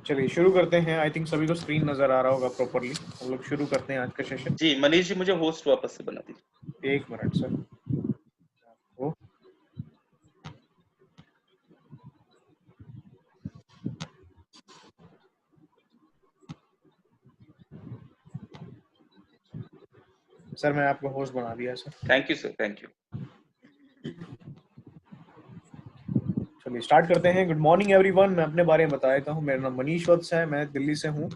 चलिए शुरू करते हैं। आई थिंक सभी को स्क्रीन नजर आ रहा होगा प्रॉपरली। हम लोग शुरू करते हैं आज का सेशन। जी मनीष जी, मुझे होस्ट वापस से बना दीजिए। एक मिनट सर। वो सर मैंने आपको होस्ट बना दिया sir. Thank you sir, thank you. चलिए स्टार्ट करते हैं। Good morning everyone. मैं अपने बारे में बता देता हूँ। मेरा नाम मनीष वत्स है, मैं दिल्ली से हूँ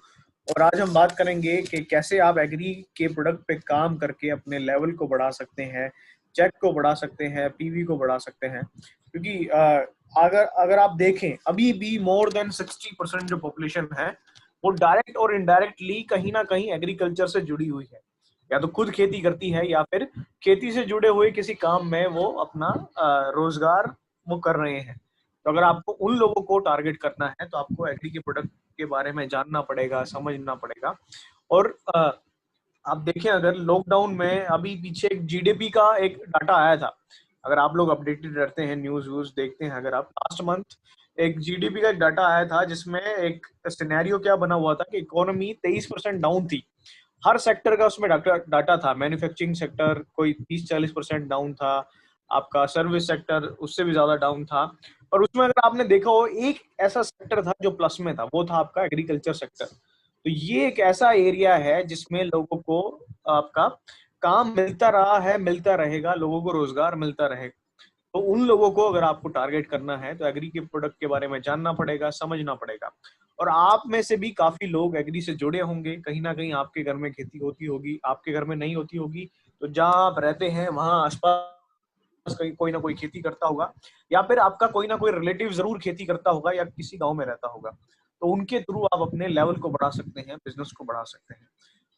और आज हम बात करेंगे कि कैसे आप एग्री के प्रोडक्ट पे काम करके अपने लेवल को बढ़ा सकते हैं, चेक को बढ़ा सकते हैं, पीवी को बढ़ा सकते हैं। क्योंकि अगर अगर आप देखें अभी भी मोर देन 60% जो पॉपुलेशन है वो डायरेक्ट और इनडायरेक्टली कहीं ना कहीं एग्रीकल्चर से जुड़ी हुई है, या तो खुद खेती करती है या फिर खेती से जुड़े हुए किसी काम में वो अपना रोजगार वो कर रहे हैं। तो अगर आपको उन लोगों को टारगेट करना है तो आपको एग्री के प्रोडक्ट के बारे में जानना पड़ेगा, समझना पड़ेगा। और आप देखें अगर लॉकडाउन में अभी पीछे एक जीडीपी का एक डाटा आया था, अगर आप लोग अपडेटेड रहते हैं, न्यूज व्यूज देखते हैं, अगर आप लास्ट मंथ एक जीडीपी का एक डाटा आया था जिसमें एक सिनेरियो क्या बना हुआ था कि इकोनॉमी 23% डाउन थी। हर सेक्टर का उसमें डाटा था। मैन्युफैक्चरिंग सेक्टर कोई 30-40% डाउन था, आपका सर्विस सेक्टर उससे भी ज्यादा डाउन था। और उसमें अगर आपने देखा हो एक ऐसा सेक्टर था जो प्लस में था, वो था आपका एग्रीकल्चर सेक्टर। तो ये एक ऐसा एरिया है जिसमें लोगों को आपका काम मिलता रहा है, मिलता रहेगा, लोगों को रोजगार मिलता रहेगा। तो उन लोगों को अगर आपको टारगेट करना है तो एग्री के प्रोडक्ट के बारे में जानना पड़ेगा, समझना पड़ेगा। और आप में से भी काफी लोग एग्री से जुड़े होंगे। कहीं ना कहीं आपके घर में खेती होती होगी, आपके घर में नहीं होती होगी तो जहां आप रहते हैं वहां आसपास कहीं कोई ना कोई खेती करता होगा, या फिर आपका कोई ना कोई रिलेटिव जरूर खेती करता होगा या किसी गांव में रहता होगा। तो उनके थ्रू आप अपने लेवल को बढ़ा सकते हैं, बिजनेस को बढ़ा सकते हैं।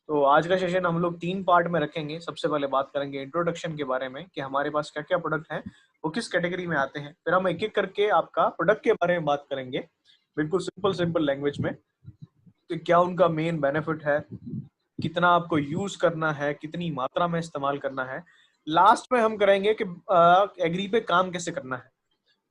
तो आज का सेशन हम लोग 3 पार्ट में रखेंगे। सबसे पहले बात करेंगे इंट्रोडक्शन के बारे में कि हमारे पास क्या क्या प्रोडक्ट हैं, वो किस कैटेगरी में आते हैं। फिर हम एक एक करके आपका प्रोडक्ट के बारे में बात करेंगे, बिल्कुल सिंपल लैंग्वेज में, कि क्या उनका मेन बेनिफिट है, कितना आपको यूज करना है, कितनी मात्रा में इस्तेमाल करना है। लास्ट में हम करेंगे कि एग्री पे काम कैसे करना है,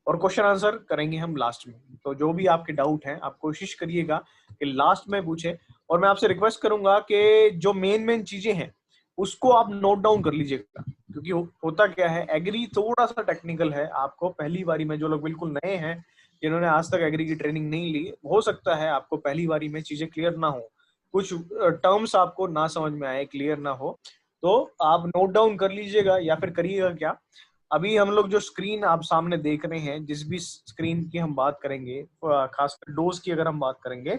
और क्वेश्चन आंसर करेंगे हम लास्ट में। तो जो भी आपके डाउट हैं आप कोशिश करिएगा कि लास्ट में पूछें। और मैं आपसे रिक्वेस्ट करूंगा कि जो मेन चीजें हैं उसको आप नोट डाउन कर लीजिएगा, क्योंकि होता क्या है, एग्री थोड़ा सा टेक्निकल है। आपको पहली बारी में, जो लोग बिल्कुल नए हैं जिन्होंने आज तक एग्री की ट्रेनिंग नहीं ली, हो सकता है आपको पहली बारी में चीजें क्लियर ना हो, कुछ टर्म्स आपको ना समझ में आए, क्लियर ना हो। तो आप नोट डाउन कर लीजिएगा, या फिर करिएगा क्या, अभी हम लोग जो स्क्रीन आप सामने देख रहे हैं, जिस भी स्क्रीन की हम बात करेंगे, खासकर डोज की अगर हम बात करेंगे,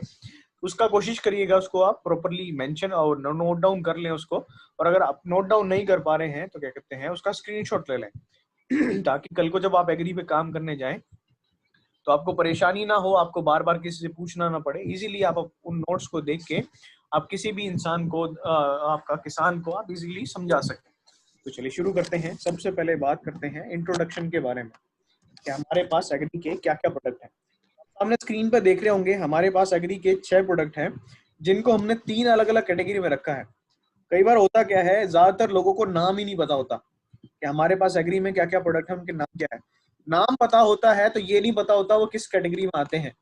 उसका कोशिश करिएगा उसको आप प्रॉपरली मेंशन और नोट डाउन कर लें उसको। और अगर आप नोट डाउन नहीं कर पा रहे हैं तो क्या कहते हैं, उसका स्क्रीनशॉट ले लें ताकि कल को जब आप एग्री पे काम करने जाएं तो आपको परेशानी ना हो, आपको बार बार किसी से पूछना ना पड़े। इजीली आप उन नोट्स को देख के आप किसी भी इंसान को, आपका किसान को आप इजीली समझा सकते हैं। तो चलिए शुरू करते हैं। सबसे पहले बात करते हैं इंट्रोडक्शन के बारे में कि हमारे पास एग्री के क्या क्या प्रोडक्ट हैं। हमने स्क्रीन पर देख रहे होंगे हमारे पास एग्री के 6 प्रोडक्ट हैं, जिनको हमने 3 अलग अलग कैटेगरी में रखा है। कई बार होता क्या है, ज्यादातर लोगों को नाम ही नहीं पता होता कि हमारे पास एग्री में क्या क्या प्रोडक्ट है, उनके नाम क्या है। नाम पता होता है तो ये नहीं पता होता वो किस कैटेगरी में आते हैं,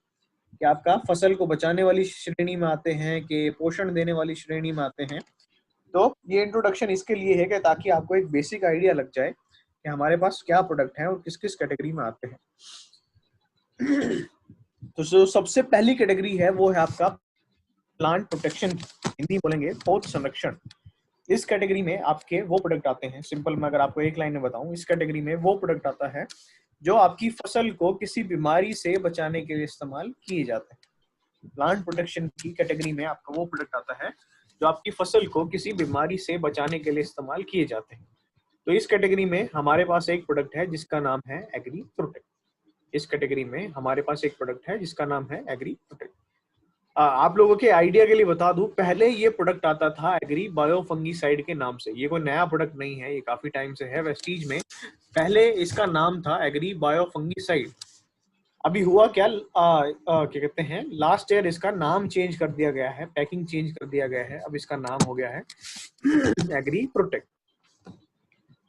कि आपका फसल को बचाने वाली श्रेणी में आते हैं कि पोषण देने वाली श्रेणी में आते हैं। तो ये इंट्रोडक्शन इसके लिए है कि ताकि आपको एक बेसिक आइडिया लग जाए कि हमारे पास क्या प्रोडक्ट हैं और किस किस कैटेगरी में आते हैं। तो जो सबसे पहली कैटेगरी है वो है आपका प्लांट प्रोटेक्शन, हिंदी बोलेंगे पौध संरक्षण। इस कैटेगरी में आपके वो प्रोडक्ट आते हैं, सिंपल मैं अगर आपको एक लाइन में बताऊं, इस कैटेगरी में वो प्रोडक्ट आता है जो आपकी फसल को किसी बीमारी से बचाने के लिए इस्तेमाल किए जाते हैं। प्लांट प्रोटेक्शन की कैटेगरी में आपका वो प्रोडक्ट आता है जो आपकी फसल को किसी बीमारी से बचाने के लिए इस्तेमाल किए जाते हैं। तो इस कैटेगरी में हमारे पास एक प्रोडक्ट है जिसका नाम है एग्री प्रोटेक्ट। इस कैटेगरी में हमारे पास एक प्रोडक्ट है जिसका नाम है एग्री प्रोटेक्ट। आप लोगों के आइडिया के लिए बता दूं, पहले ये प्रोडक्ट आता था एग्री बायो फंगीसाइड के नाम से। ये कोई नया प्रोडक्ट नहीं है, ये काफी टाइम से है वेस्टीज में। पहले इसका नाम था एग्री बायो फंगीसाइड। अभी हुआ क्या, क्या कहते हैं, लास्ट ईयर इसका नाम चेंज कर दिया गया है, पैकिंग चेंज कर दिया गया है, अब इसका नाम हो गया है एग्री प्रोटेक्ट।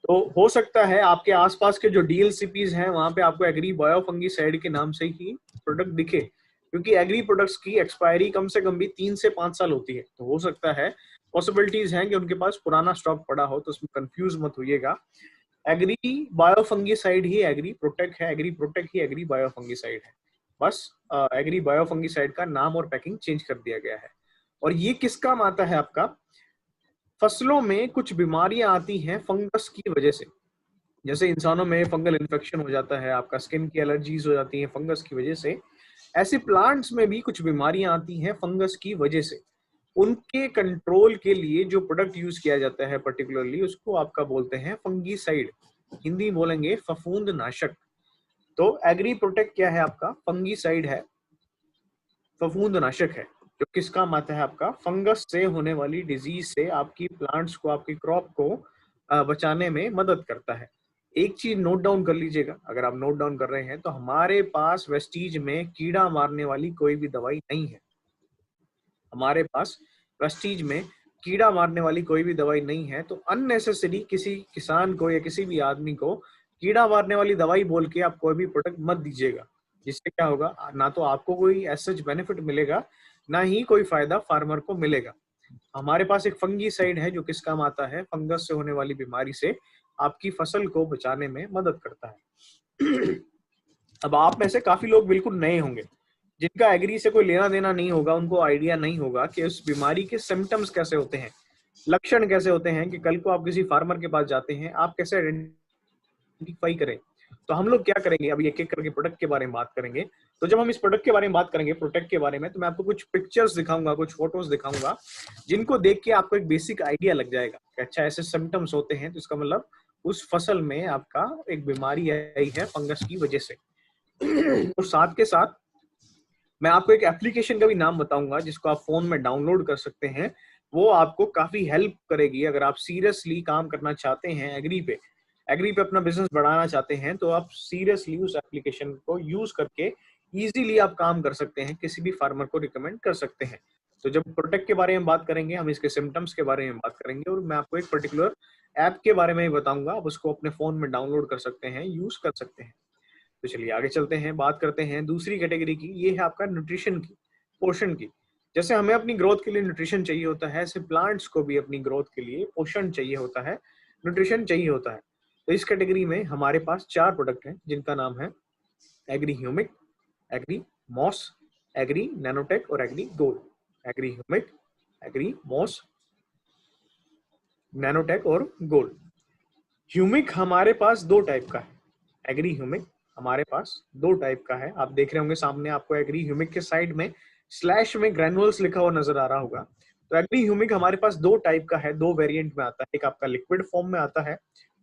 तो हो सकता है आपके आसपास के जो डीएलसीपीज हैं वहां पे आपको एग्री बायो फंगीसाइड के नाम से ही प्रोडक्ट दिखे, क्योंकि एग्री प्रोडक्ट्स की एक्सपायरी कम से कम भी 3 से 5 साल होती है। तो हो सकता है, पॉसिबिलिटीज हैं कि उनके पास पुराना स्टॉक पड़ा हो, तो उसमें कंफ्यूज मत होइएगा। एग्री बायोफंगिसाइड ही एग्री प्रोटेक्ट है, एग्री प्रोटेक्ट ही एग्री बायोफंगिसाइड है। बस एग्री बायोफंगिसाइड का नाम और पैकिंग चेंज कर दिया गया है। और ये किस काम आता है? आपका फसलों में कुछ बीमारियां आती हैं फंगस की वजह से। जैसे इंसानों में फंगल इन्फेक्शन हो जाता है, आपका स्किन की एलर्जीज हो जाती हैं फंगस की वजह से, ऐसे प्लांट्स में भी कुछ बीमारियां आती हैं फंगस की वजह से। उनके कंट्रोल के लिए जो प्रोडक्ट यूज किया जाता है पर्टिकुलरली, उसको आपका बोलते हैं फंगीसाइड, हिंदी बोलेंगे फफूंद नाशक। तो एग्री प्रोटेक्ट क्या है? आपका फंगीसाइड है, फफूंद नाशक है, जो किस काम आता है? आपका फंगस से होने वाली डिजीज से आपकी प्लांट्स को, आपकी क्रॉप को बचाने में मदद करता है। एक चीज नोट डाउन कर लीजिएगा, अगर आप नोट डाउन कर रहे हैं, तो हमारे पास वेस्टीज में कीड़ा मारने वाली कोई भी दवाई नहीं है। हमारे पास वेस्टीज में कीड़ा मारने वाली कोई भी दवाई नहीं है। तो अननेसेसरी किसी किसान को या किसी भी आदमी को कीड़ा मारने वाली दवाई बोल के आप कोई भी प्रोडक्ट मत दीजिएगा। जिससे क्या होगा, ना तो आपको कोई ऐसा बेनिफिट मिलेगा, ना ही कोई फायदा फार्मर को मिलेगा। हमारे पास एक फंगीसाइड है जो किस काम आता है? फंगस से होने वाली बीमारी से आपकी फसल को बचाने में मदद करता है। अब आप में से काफी लोग बिल्कुल नए होंगे, जिनका एग्री से कोई लेना देना नहीं होगा, उनको आइडिया नहीं होगा कि उस बीमारी के सिम्टम्स कैसे होते हैं, लक्षण कैसे होते हैं, कि कल को आप किसी फार्मर के पास जाते हैं, आप कैसे आइडेंटिफाई करें। तो हम लोग क्या करेंगे, अभी एक एक करके प्रोडक्ट के बारे में बात करेंगे। तो जब हम इस प्रोडक्ट के बारे में बात करेंगे, प्रोडक्ट के बारे में, तो मैं आपको कुछ पिक्चर्स दिखाऊंगा, कुछ फोटोज दिखाऊंगा, जिनको देख के आपको एक बेसिक आइडिया लग जाएगा कि अच्छा ऐसे सिम्टम्स होते हैं, तो इसका मतलब उस फसल में आपका एक बीमारी आई है फंगस की वजह से। और साथ के साथ मैं आपको एक एप्लीकेशन का भी नाम बताऊंगा, जिसको आप फोन में डाउनलोड कर सकते हैं। वो आपको काफी हेल्प करेगी अगर आप सीरियसली काम करना चाहते हैं एग्री पे अपना बिजनेस बढ़ाना चाहते हैं, तो आप सीरियसली उस एप्लीकेशन को यूज करके इजीली आप काम कर सकते हैं, किसी भी फार्मर को रिकमेंड कर सकते हैं। तो जब प्रोडक्ट के बारे में बात करेंगे, हम इसके सिम्टम्स के बारे में बात करेंगे, और मैं आपको एक पर्टिकुलर ऐप के बारे में भी बताऊंगा। आप उसको अपने फोन में डाउनलोड कर सकते हैं, यूज कर सकते हैं। तो चलिए आगे चलते हैं, बात करते हैं दूसरी कैटेगरी की। ये है आपका न्यूट्रिशन की, पोषण की। जैसे हमें अपनी ग्रोथ के लिए न्यूट्रिशन चाहिए होता है, ऐसे प्लांट्स को भी अपनी ग्रोथ के लिए पोषण चाहिए होता है, न्यूट्रिशन चाहिए होता है। तो इस कैटेगरी में हमारे पास 4 प्रोडक्ट हैं, जिनका नाम है agri humic, agri moss, agri nanotech और agri gold. Agri humic, agri moss, nanotech और गोल्ड। ह्यूमिक हमारे पास 2 टाइप का है। एग्री ह्यूमिक हमारे पास 2 टाइप का है। आप देख रहे होंगे सामने आपको एग्री ह्यूमिक के साइड में स्लैश में ग्रैनुअल्स लिखा हुआ नजर आ रहा होगा। तो एग्री ह्यूमिक हमारे पास 2 टाइप का है, 2 वेरिएंट में आता है। एक आपका लिक्विड फॉर्म में आता है,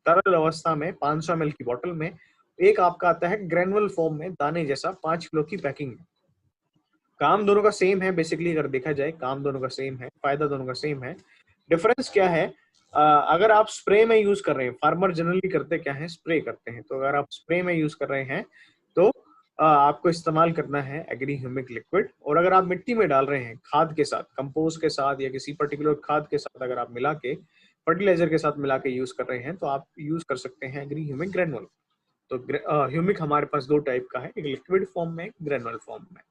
तरल अवस्था में 500 ml की बोतल में। एक आपका आता है ग्रैनुअल फॉर्म में, दाने जैसा 5 किलो की पैकिंग में। काम दोनों का सेम है बेसिकली, अगर देखा जाए काम दोनों का सेम है, फायदा दोनों का सेम है। डिफरेंस क्या है? अगर आप स्प्रे में यूज कर रहे हैं, फार्मर जनरली करते क्या है, स्प्रे करते हैं। तो अगर आप स्प्रे में यूज कर रहे हैं, तो आपको इस्तेमाल करना है एग्री ह्यूमिक लिक्विड। और अगर आप मिट्टी में डाल रहे हैं, खाद के साथ, कंपोस्ट के साथ या किसी पर्टिकुलर खाद के साथ अगर आप मिला के, फर्टिलाइजर के साथ मिला के यूज कर रहे हैं, तो आप यूज कर सकते हैं एग्री ह्यूमिक ग्रेनुअल। तो ह्यूमिक हमारे पास 2 टाइप का है, एक लिक्विड फॉर्म में, एक ग्रेनुअल फॉर्म में।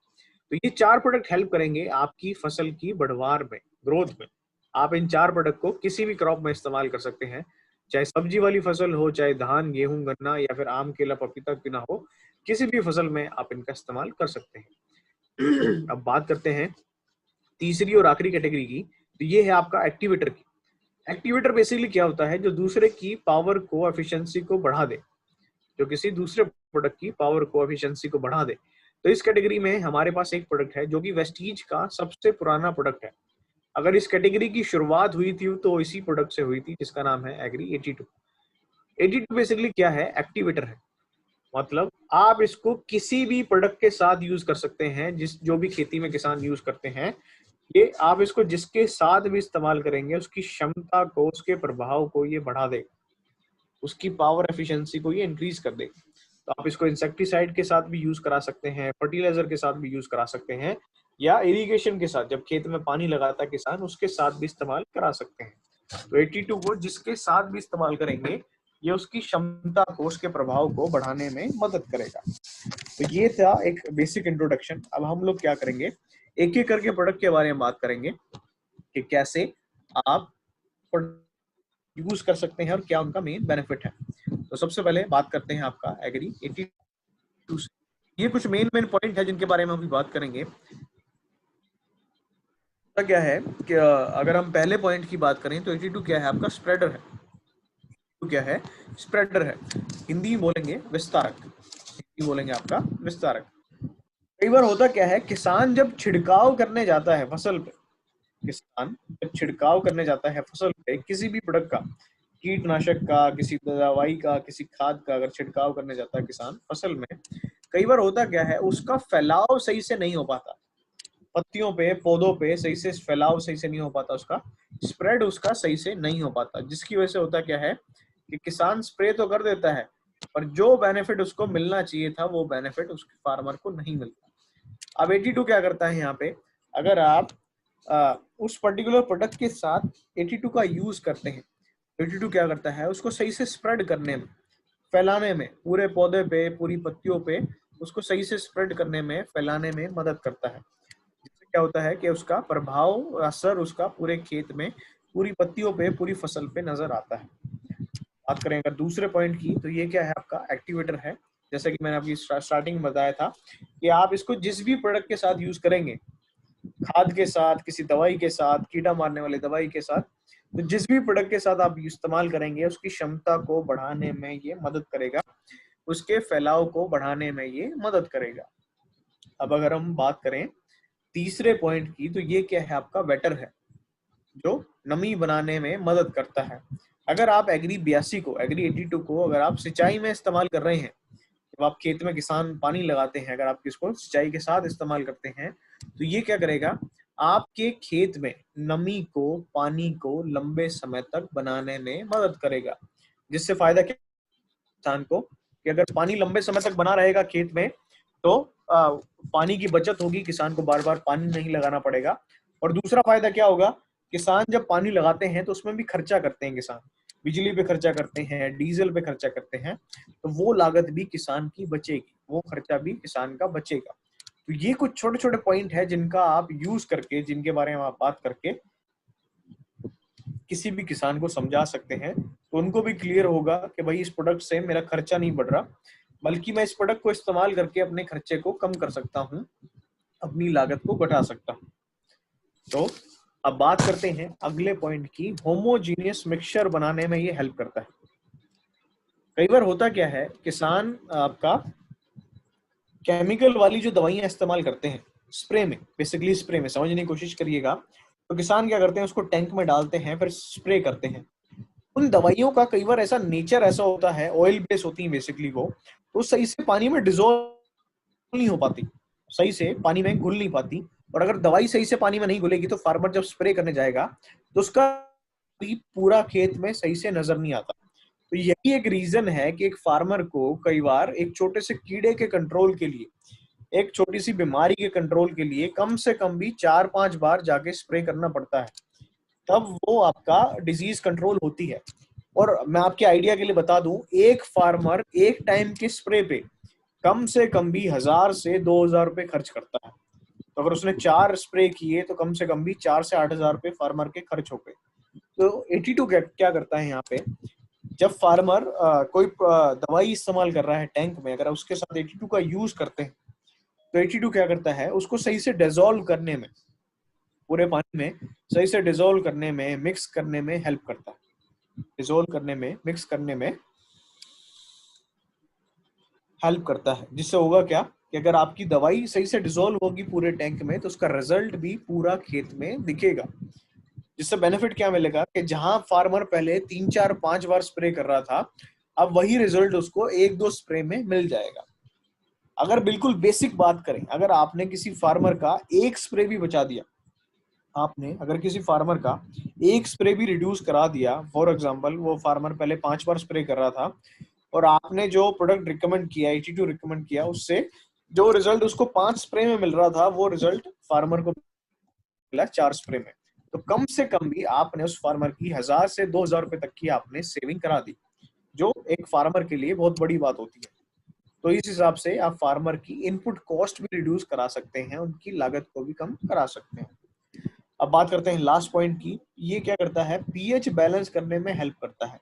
तो ये 4 प्रोडक्ट हेल्प करेंगे आपकी फसल की बढ़वार में, ग्रोथ में। आप इन 4 प्रोडक्ट को किसी भी क्रॉप में इस्तेमाल कर सकते हैं, चाहे सब्जी वाली फसल हो, चाहे धान, गेहूं, गन्ना या फिर आम, केला, पपीता क्यों ना हो, किसी भी फसल में आप इनका इस्तेमाल कर सकते हैं। अब बात करते हैं तीसरी और आखिरी कैटेगरी की। तो ये है आपका एक्टिवेटर की। एक्टिवेटर बेसिकली क्या होता है? जो दूसरे की पावर को, एफिशिएंसी को बढ़ा दे, जो किसी दूसरे प्रोडक्ट की पावर को, एफिशिएंसी को बढ़ा दे। तो इस कैटेगरी में हमारे पास एक प्रोडक्ट है जो कि वेस्टीज का सबसे पुराना प्रोडक्ट है। अगर इस कैटेगरी की शुरुआत हुई थी तो इसी प्रोडक्ट से हुई थी, जिसका नाम है एग्री 82। 82 बेसिकली क्या है? एक्टिवेटर है। मतलब आप इसको किसी भी प्रोडक्ट के साथ यूज कर सकते हैं, जो भी खेती में किसान यूज करते हैं। ये आप इसको जिसके साथ भी इस्तेमाल करेंगे, उसकी क्षमता को, उसके प्रभाव को ये बढ़ा देगा, उसकी पावर एफिशिएंसी को ये इंक्रीज कर देगा। तो आप इसको इंसेक्टिसाइड के साथ भी यूज करा सकते हैं, फर्टिलाइजर के साथ भी यूज करा सकते हैं, या इरिगेशन के साथ, जब खेत में पानी लगाता है किसान, उसके साथ भी इस्तेमाल करा सकते हैं। तो 82 को जिसके साथ भी इस्तेमाल करेंगे, ये उसकी क्षमता को, उसके प्रभाव को बढ़ाने में मदद करेगा। तो ये था एक बेसिक इंट्रोडक्शन। अब हम लोग क्या करेंगे, एक एक करके प्रोडक्ट के बारे में बात करेंगे कि कैसे आप यूज कर सकते हैं और क्या उनका मेन बेनिफिट है। तो सबसे पहले बात करते हैं आपका एग्री 82 से। ये कुछ मेन पॉइंट है जिनके बारे में हम अभी बात करेंगे। क्या है कि अगर हम पहले पॉइंट की बात करें तो 82 क्या है, आपका स्प्रेडर है। तो क्या है, स्प्रेडर है। हिंदी में बोलेंगे विस्तारक, हिंदी बोलेंगे आपका विस्तारक। कई बार होता क्या है, किसान जब छिड़काव करने जाता है फसल पे, किसान जब छिड़काव करने जाता है फसल पे किसी भी प्रोडक्ट का, कीटनाशक का, किसी दवाई का, किसी खाद का, अगर छिड़काव करने जाता है किसान फसल में, कई बार होता क्या है, उसका फैलाव सही से नहीं हो पाता, पत्तियों पे, पौधों पे सही से फैलाव सही से नहीं हो पाता, उसका स्प्रेड उसका सही से नहीं हो पाता, जिसकी वजह से होता क्या है कि किसान स्प्रे तो कर देता है पर जो बेनिफिट उसको मिलना चाहिए था वो बेनिफिट उसके फार्मर को नहीं मिलता। अब 82 क्या करता है यहाँ पे, अगर आप उस पर्टिकुलर प्रोडक्ट के साथ 82 का यूज करते हैं, 82 क्या करता है, उसको सही से स्प्रेड करने में, फैलाने में, पूरे पौधे पे, पूरी पत्तियों पे उसको सही से स्प्रेड करने में, फैलाने में मदद करता है। जिससे क्या होता है कि उसका प्रभाव, असर उसका पूरे खेत में, पूरी पत्तियों पे, पूरी फसल पे नजर आता है। बात करें अगर दूसरे पॉइंट की, तो ये क्या है, आपका एक्टिवेटर है। जैसा कि मैंने आपकी स्टार्टिंग में बताया था कि आप इसको जिस भी प्रोडक्ट के साथ यूज करेंगे, खाद के साथ, किसी दवाई के साथ, कीड़ा मारने वाली दवाई के साथ, तो जिस भी प्रोडक्ट के साथ आप इस्तेमाल करेंगे उसकी क्षमता को बढ़ाने में ये मदद करेगा, उसके फैलाव को बढ़ाने में ये मदद करेगा। अब अगर हम बात करें तीसरे पॉइंट की, तो ये क्या है, आपका वेटर है, जो नमी बनाने में मदद करता है। अगर आप एग्री 82 को, एग्री 82 को अगर आप सिंचाई में इस्तेमाल कर रहे हैं, जब आप खेत में किसान पानी लगाते हैं, अगर आप इसको सिंचाई के साथ इस्तेमाल करते हैं, तो ये क्या करेगा, आपके खेत में नमी को, पानी को लंबे समय तक बनाने में मदद करेगा। जिससे फायदा क्या किसान को, कि अगर पानी लंबे समय तक बना रहेगा खेत में तो पानी की बचत होगी, किसान को बार बार पानी नहीं लगाना पड़ेगा। और दूसरा फायदा क्या होगा, किसान जब पानी लगाते हैं तो उसमें भी खर्चा करते हैं, किसान बिजली पे खर्चा करते हैं, डीजल पे खर्चा करते हैं, तो वो लागत भी किसान की बचेगी, वो खर्चा भी किसान का बचेगा। तो ये कुछ छोटे छोटे पॉइंट है जिनका आप यूज करके, जिनके बारे में आप बात करके किसी भी किसान को समझा सकते हैं, तो उनको भी क्लियर होगा कि भाई इस प्रोडक्ट से मेरा खर्चा नहीं बढ़ रहा, बल्कि मैं इस प्रोडक्ट को इस्तेमाल करके अपने खर्चे को कम कर सकता हूँ, अपनी लागत को घटा सकता हूँ। तो अब बात करते हैं अगले पॉइंट की, होमोजीनियस मिक्सचर बनाने में ये हेल्प करता है। कई बार होता क्या है, किसान आपका केमिकल वाली जो दवाइयां इस्तेमाल करते हैं स्प्रे में, बेसिकली स्प्रे में समझने की कोशिश करिएगा, तो किसान क्या करते हैं, उसको टैंक में डालते हैं, फिर स्प्रे करते हैं। उन दवाइयों का कई बार ऐसा नेचर ऐसा होता है, ऑयल बेस होती है बेसिकली वो, तो सही से पानी में डिजोल्व नहीं हो पाती, सही से पानी में घुल नहीं पाती। और अगर दवाई सही से पानी में नहीं घुलेगी तो फार्मर जब स्प्रे करने जाएगा तो उसका पूरा खेत में सही से नजर नहीं आता। तो यही एक रीजन है कि एक फार्मर को कई बार एक छोटे से कीड़े के कंट्रोल के लिए, एक छोटी सी बीमारी के कंट्रोल के लिए कम से कम भी 4-5 बार जाके स्प्रे करना पड़ता है, तब वो आपका डिजीज कंट्रोल होती है। और मैं आपके आइडिया के लिए बता दूं, एक फार्मर एक टाइम के स्प्रे पे कम से कम भी 1000 से 2000 रुपए खर्च करता है। तो अगर उसने 4 स्प्रे किए तो कम से कम भी 4 से 8000 रुपए फार्मर के खर्च हो गए। तो 82 क्या करता है यहाँ पे, जब फार्मर कोई दवाई इस्तेमाल कर रहा है टैंक में, अगर उसके साथ 82 का यूज करते हैं, तो 82 क्या करता है, उसको सही से डिसॉल्व करने में, पूरे पानी में सही से डिसॉल्व करने में, मिक्स करने में हेल्प करता है, डिसॉल्व करने में, मिक्स करने में हेल्प करता है। जिससे होगा क्या कि अगर आपकी दवाई सही से डिसॉल्व होगी पूरे टैंक में तो उसका रिजल्ट भी पूरा खेत में दिखेगा। जिससे बेनिफिट क्या मिलेगा कि जहां फार्मर पहले 3-4-5 बार स्प्रे कर रहा था, अब वही रिजल्ट उसको 1-2 स्प्रे में मिल जाएगा। अगर बिल्कुल बेसिक बात करें, अगर आपने किसी फार्मर का एक स्प्रे भी बचा दिया, आपने अगर किसी फार्मर का एक स्प्रे भी रिड्यूस करा दिया, फॉर एग्जांपल वो फार्मर पहले 5 बार स्प्रे कर रहा था और आपने जो प्रोडक्ट रिकमेंड किया, 82 रिकमेंड किया, उससे जो रिजल्ट उसको 5 स्प्रे में मिल रहा था वो रिजल्ट फार्मर को मिला 4 स्प्रे में। तो कम से कम भी आपने उस फार्मर की 1000 से 2000 रुपए तक की आपने सेविंग करा दी। जो एक फार्मर के लिए बहुत बड़ी बात होती है। तो इस हिसाब से आप फार्मर की इनपुट कॉस्ट भी रिड्यूस करा सकते हैं, उनकी लागत को भी कम करा सकते हैं। अब बात करते हैं लास्ट पॉइंट की। ये क्या करता है, पीएच बैलेंस करने में हेल्प करता है।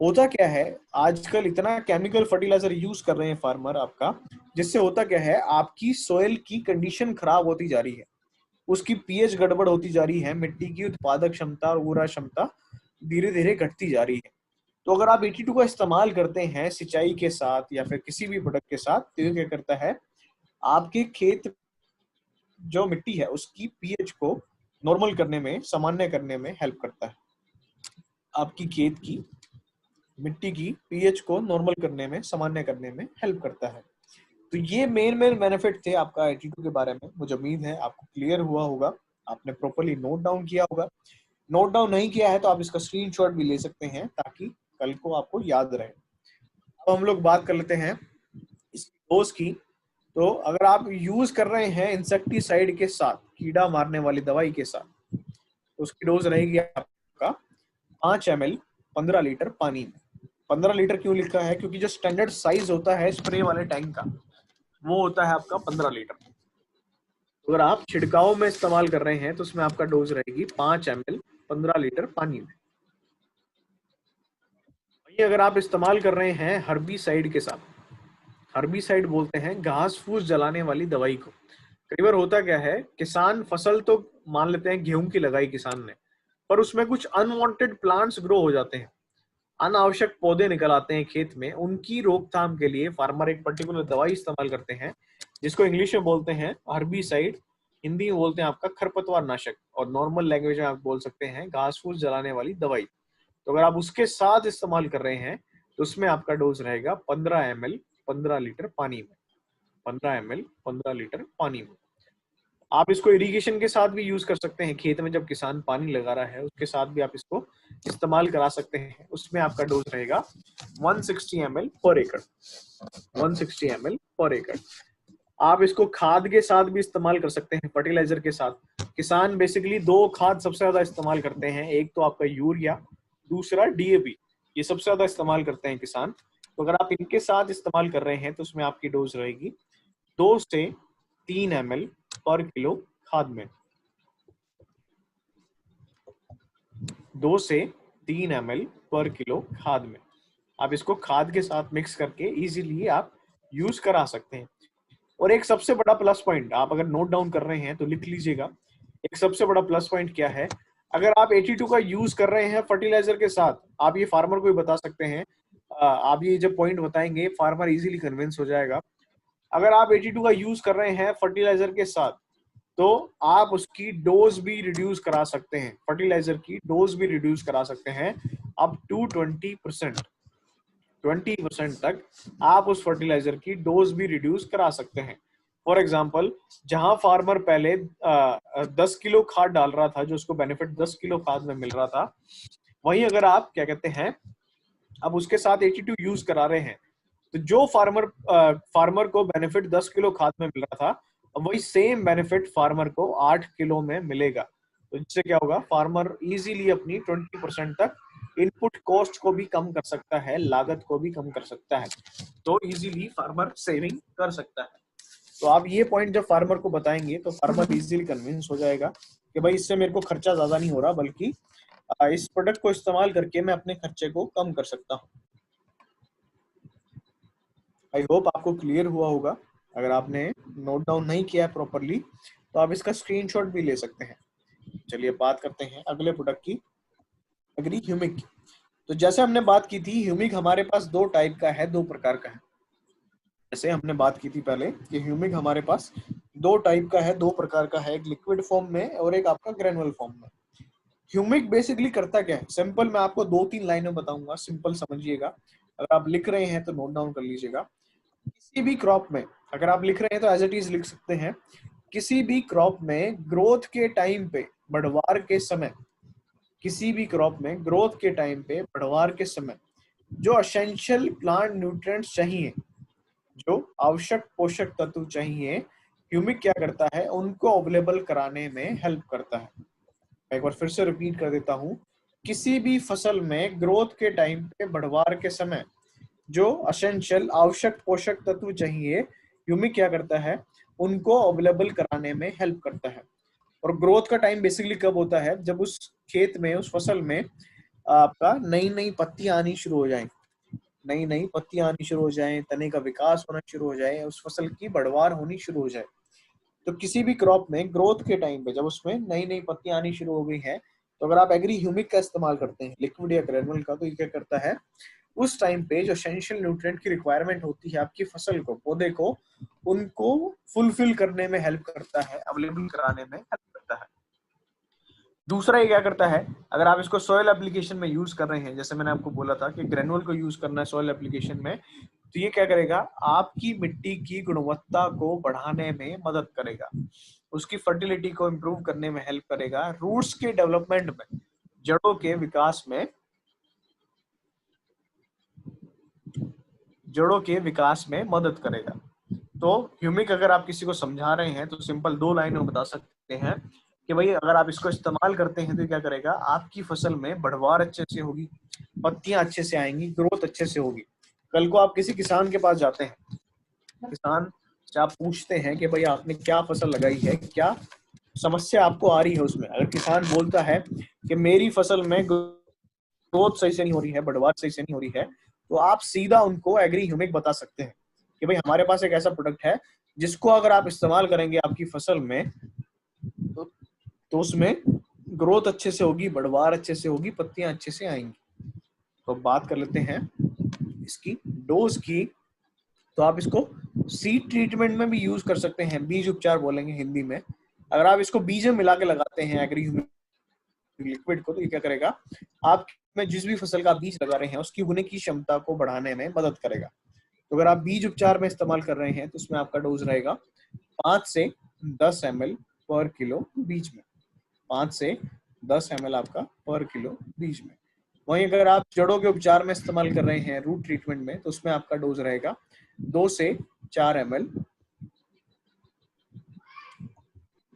होता क्या है, आजकल इतना केमिकल फर्टिलाइजर यूज कर रहे हैं फार्मर आपका, जिससे होता क्या है, आपकी सोइल की कंडीशन खराब होती जा रही है, उसकी पीएच गड़बड़ होती जा रही है, मिट्टी की उत्पादक क्षमता और उर्वरा क्षमता धीरे धीरे घटती जा रही है। तो अगर आप 82 का इस्तेमाल करते हैं सिंचाई के साथ या फिर किसी भी प्रोडक्ट के साथ, तो ये क्या करता है, आपके खेत जो मिट्टी है उसकी पीएच को नॉर्मल करने में, सामान्य करने में हेल्प करता है। आपकी खेत की मिट्टी की पीएच को नॉर्मल करने में, सामान्य करने में हेल्प करता है। तो ये मेन बेनिफिट थे आपका 82 के बारे में। मुझे उम्मीद है आपको क्लियर हुआ होगा, आपने प्रॉपर्ली नोट डाउन किया होगा। नोट डाउन नहीं किया है तो आप इसका स्क्रीनशॉट भी ले सकते हैं ताकि कल को आपको याद रहे। अब हम लोग बात कर लेते हैं इसकी डोज की। तो अगर आप यूज कर रहे हैं इंसेक्टिसाइड के साथ, कीड़ा मारने वाली दवाई के साथ, तो उसकी डोज रहेगी आपका 5 ml 15 लीटर पानी में। 15 लीटर क्यों लिखा है, क्योंकि जो स्टैंडर्ड साइज होता है स्प्रे वाले टैंक का, वो होता है आपका 15 लीटर। अगर आप छिड़काव में इस्तेमाल कर रहे हैं तो उसमें आपका डोज रहेगी 5 ml 15 लीटर पानी में। वहीं अगर आप इस्तेमाल कर रहे हैं हर्बीसाइड के साथ, हर्बीसाइड बोलते हैं घास फूस जलाने वाली दवाई को। कई बार होता क्या है, किसान फसल तो मान लेते हैं गेहूं की लगाई किसान ने, पर उसमें कुछ अनवांटेड प्लांट्स ग्रो हो जाते हैं, अनावश्यक पौधे निकल आते हैं खेत में। उनकी रोकथाम के लिए फार्मर एक पर्टिकुलर दवाई इस्तेमाल करते हैं, जिसको इंग्लिश में बोलते हैं हर्बीसाइड, हिंदी में बोलते हैं आपका खरपतवार नाशक, और नॉर्मल लैंग्वेज में आप बोल सकते हैं घास फूस जलाने वाली दवाई। तो अगर आप उसके साथ इस्तेमाल कर रहे हैं तो उसमें आपका डोज रहेगा 15 ml 15 लीटर पानी में। 15 ml 15 लीटर पानी में। आप इसको इरिगेशन के साथ भी यूज कर सकते हैं, खेत में जब किसान पानी लगा रहा है उसके साथ भी आप इसको इस्तेमाल करा सकते हैं। उसमें आपका डोज रहेगा 160 ml पर एकड़। 160 ml पर एकड़। आप इसको खाद के साथ भी इस्तेमाल कर सकते हैं, फर्टिलाइजर के साथ। किसान बेसिकली दो खाद सबसे ज्यादा इस्तेमाल करते हैं, एक तो आपका यूरिया, दूसरा डीएपी। ये सबसे ज्यादा इस्तेमाल करते हैं किसान। तो अगर आप इनके साथ इस्तेमाल कर रहे हैं तो उसमें आपकी डोज रहेगी 2 से 3 ml पर किलो खाद में। 2 से 3 ml पर किलो खाद में। आप इसको खाद के साथ मिक्स करके इजीली आप यूज करा सकते हैं। और एक सबसे बड़ा प्लस पॉइंट, आप अगर नोट डाउन कर रहे हैं तो लिख लीजिएगा। एक सबसे बड़ा प्लस पॉइंट क्या है, अगर आप 82 का यूज कर रहे हैं फर्टिलाइजर के साथ, आप ये फार्मर को भी बता सकते हैं, आप ये जब पॉइंट बताएंगे फार्मर इजीली कन्विंस हो जाएगा। अगर आप 82 का यूज कर रहे हैं फर्टिलाइजर के साथ, तो आप उसकी डोज भी रिड्यूस करा सकते हैं, फर्टिलाइजर की डोज भी रिड्यूस करा सकते हैं अप टू 20%। 20% तक आप उस फर्टिलाइजर की डोज भी रिड्यूस करा सकते हैं। फॉर एग्जाम्पल, जहां फार्मर पहले 10 किलो खाद डाल रहा था, जो उसको बेनिफिट 10 किलो खाद में मिल रहा था, वहीं अगर आप क्या कहते हैं, अब उसके साथ 82 यूज करा रहे हैं, तो जो फार्मर को बेनिफिट 10 किलो खाद में मिल रहा था, अब वही सेम बेनिफिट फार्मर को 8 किलो में मिलेगा। तो इससे क्या होगा, फार्मर इजीली अपनी 20% तक इनपुट कॉस्ट को भी कम कर सकता है, लागत को भी कम कर सकता है। तो इजीली फार्मर सेविंग कर सकता है। तो आप ये पॉइंट जब फार्मर को बताएंगे तो फार्मर इजीली कन्विंस हो जाएगा कि भाई इससे मेरे को खर्चा ज्यादा नहीं हो रहा, बल्कि इस प्रोडक्ट को इस्तेमाल करके मैं अपने खर्चे को कम कर सकता हूँ। आई होप आपको क्लियर हुआ होगा। अगर आपने नोट डाउन नहीं किया है प्रॉपरली तो आप इसका स्क्रीनशॉट भी ले सकते हैं। चलिए बात करते हैं अगले प्रोडक्ट की, एग्री ह्यूमिक की। तो जैसे हमने बात की थी, ह्यूमिक हमारे पास दो टाइप का है, दो प्रकार का है। जैसे हमने बात की थी पहले कि ह्यूमिक हमारे पास दो टाइप का है, दो प्रकार का है, एक लिक्विड फॉर्म में और एक आपका ग्रेनुअल फॉर्म में। ह्यूमिक बेसिकली करता क्या है, सिंपल मैं आपको 2-3 लाइनें बताऊंगा, सिंपल समझिएगा। अगर आप लिख रहे हैं तो नोट डाउन कर लीजिएगा। किसी भी क्रॉप में, अगर आप लिख रहे हैं तो एज इट इज लिख सकते हैं, किसी भी क्रॉप में ग्रोथ के टाइम पे, बढ़वार के समय, किसी भी क्रॉप में ग्रोथ के टाइम पे, बढ़वार के समय जो एसेंशियल प्लांट न्यूट्रिएंट्स चाहिए, जो आवश्यक पोषक तत्व चाहिए, ह्यूमिक क्या करता है, उनको अवेलेबल कराने में हेल्प करता है। मैं एक बार फिर से रिपीट कर देता हूँ, किसी भी फसल में ग्रोथ के टाइम पे बढ़वार के समय जो असेंशियल आवश्यक पोषक तत्व चाहिए, ह्यूमिक क्या करता है, उनको अवेलेबल कराने में हेल्प करता है। और ग्रोथ का टाइम बेसिकली कब होता है, जब उस खेत में, उस फसल में आपका नई नई पत्तियां आनी शुरू हो जाएं, नई नई पत्तियां आनी शुरू हो जाएं, तने का विकास होना शुरू हो जाए, उस फसल की बढ़वार होनी शुरू हो जाए। तो किसी भी क्रॉप में ग्रोथ के टाइम पे जब उसमें नई नई पत्तियां आनी शुरू हो गई हैं, तो अगर आप एग्री ह्यूमिक का इस्तेमाल करते हैं, लिक्विड या ग्रेनुअल का, तो ये क्या करता है, उस टाइम पे जो एसेंशियल न्यूट्रिएंट की रिक्वायरमेंट होती है आपकी फसल को, पौधे को, उनको फुलफिल करने में हेल्प करता है, अवेलेबल कराने में हेल्प करता है। दूसरा ये क्या करता है, अगर आप इसको सॉइल एप्लीकेशन में यूज कर रहे हैं, जैसे मैंने आपको बोला था कि ग्रेनुअल को यूज करना है सॉइल एप्लीकेशन में, तो ये क्या करेगा, आपकी मिट्टी की गुणवत्ता को बढ़ाने में मदद करेगा, उसकी फर्टिलिटी को इंप्रूव करने में हेल्प करेगा, रूट्स के डेवलपमेंट में, जड़ों के विकास में, जड़ों के विकास में मदद करेगा। तो ह्यूमिक अगर आप किसी को समझा रहे हैं तो सिंपल 2 लाइनों में बता सकते हैं कि भाई अगर आप इसको इस्तेमाल करते हैं तो क्या करेगा, आपकी फसल में बढ़वार अच्छे से होगी, पत्तियां अच्छे से आएंगी, ग्रोथ अच्छे से होगी। कल को आप किसी किसान के पास जाते हैं, किसान से आप पूछते हैं कि भाई आपने क्या फसल लगाई है, क्या समस्या आपको आ रही है उसमें, अगर किसान बोलता है कि मेरी फसल में ग्रोथ सही से नहीं हो रही है, बढ़वार सही से नहीं हो रही है, तो आप सीधा उनको एग्री ह्यूमिक बता सकते हैं कि भाई हमारे पास एक ऐसा प्रोडक्ट है जिसको अगर आप इस्तेमाल करेंगे आपकी फसल में, तो उसमें ग्रोथ अच्छे से होगी, बढ़वार अच्छे से होगी, पत्तियां अच्छे से आएंगी। तो बात कर लेते हैं इसकी डोज की। तो आप इसको सीड ट्रीटमेंट में भी यूज कर सकते हैं, बीज उपचार बोलेंगे हिंदी में। अगर आप इसको बीज में मिला के लगाते हैं एग्री ह्यूमिक लिक्विड को, तो ये क्या करेगा, आप में जिस भी फसल का बीज लगा रहे हैं उसकी उगने की क्षमता को बढ़ाने में मदद करेगा। तो अगर आप बीज उपचार में इस्तेमाल कर रहे हैं तो उसमें आपका डोज रहेगा 5 से 10 ml पर किलो बीज में, 5 से 10 ml आपका पर किलो बीज में। वहीं अगर आप जड़ों के उपचार में इस्तेमाल कर रहे हैं रूट ट्रीटमेंट में, तो उसमें आपका डोज रहेगा 2 से 4 ml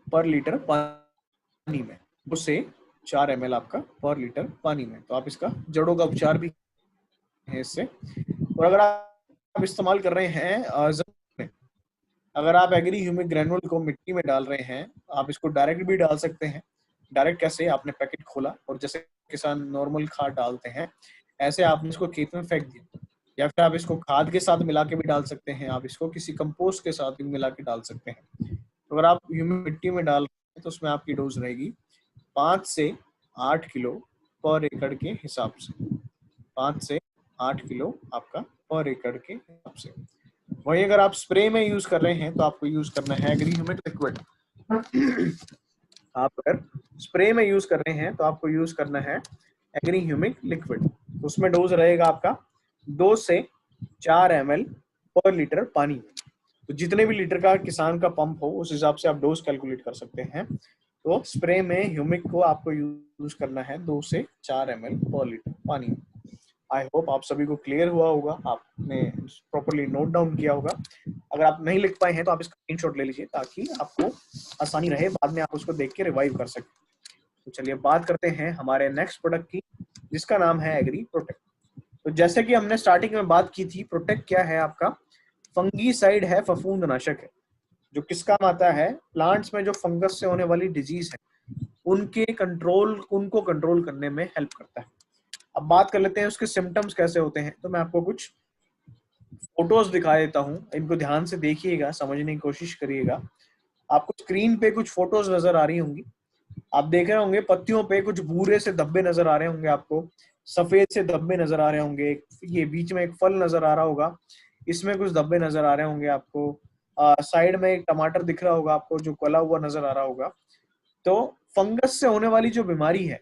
पर लीटर पानी में, 2 से 4 ml आपका पर लीटर पानी में। तो आप इसका जड़ों का उपचार भी है इससे। और अगर आप इस्तेमाल कर रहे हैं जमीन में, अगर आप एग्री ह्यूमिक ग्रेनुअल को मिट्टी में डाल रहे हैं, आप इसको डायरेक्ट भी डाल सकते हैं। डायरेक्ट कैसे, आपने पैकेट खोला और जैसे किसान नॉर्मल खाद डालते हैं ऐसे आपने इसको खेत में फेंक दिया, या फिर आप इसको खाद के साथ मिला के भी डाल सकते हैं, आप इसको किसी कंपोस्ट के साथ भी मिला के डाल सकते हैं। तो अगर आप ह्यूमिक मिट्टी में डाल रहे हैं तो उसमें आपकी डोज रहेगी 5 से 8 किलो पर एकड़ के हिसाब से, 5 से 8 किलो आपका पर एकड़ के हिसाब से। वहीं अगर आप स्प्रे में यूज कर रहे हैं तो आपको यूज करना है एग्री ह्यूमिक लिक्विड। आप अगर स्प्रे में यूज कर रहे हैं तो आपको यूज करना है एग्री ह्यूमिक लिक्विड। उसमें डोज रहेगा आपका 2 से 4 ml पर लीटर पानी में। तो जितने भी लीटर का किसान का पंप हो उस हिसाब से आप डोज कैलकुलेट कर सकते हैं। तो स्प्रे में ह्यूमिक को आपको यूज करना है 2 से 4 ml पर लीटर पानी में। आई होप आप सभी को क्लियर हुआ होगा, आपने प्रॉपर्ली नोट डाउन किया होगा। अगर आप नहीं लिख पाए हैं तो आप इसका स्क्रीनशॉट ले लीजिए ताकि आपको आसानी रहे, बाद में आप उसको देख के रिवाइव कर सकें। तो चलिए बात करते हैं हमारे नेक्स्ट प्रोडक्ट की, जिसका नाम है एग्री प्रोटेक्ट। तो जैसे कि हमने स्टार्टिंग में बात की थी, प्रोटेक्ट क्या है आपका, फंगीसाइड है, फफूंदनाशक है, जो किस काम आता है, प्लांट्स में जो फंगस से होने वाली डिजीज है उनको कंट्रोल करने में हेल्प करता है। अब बात कर लेते हैं उसके सिम्टम्स कैसे होते हैं। तो मैं आपको कुछ फोटोज दिखा देता हूं, इनको ध्यान से देखिएगा, समझने की कोशिश करिएगा। आपको स्क्रीन पे कुछ फोटोज नजर आ रही होंगी, आप देख रहे होंगे पत्तियों पे कुछ भूरे से धब्बे नजर आ रहे होंगे, आपको सफेद से धब्बे नजर आ रहे होंगे, ये बीच में एक फल नजर आ रहा होगा, इसमें कुछ धब्बे नजर आ रहे होंगे आपको, साइड में एक टमाटर दिख रहा होगा आपको जो कला हुआ नजर आ रहा होगा। तो फंगस से होने वाली जो बीमारी है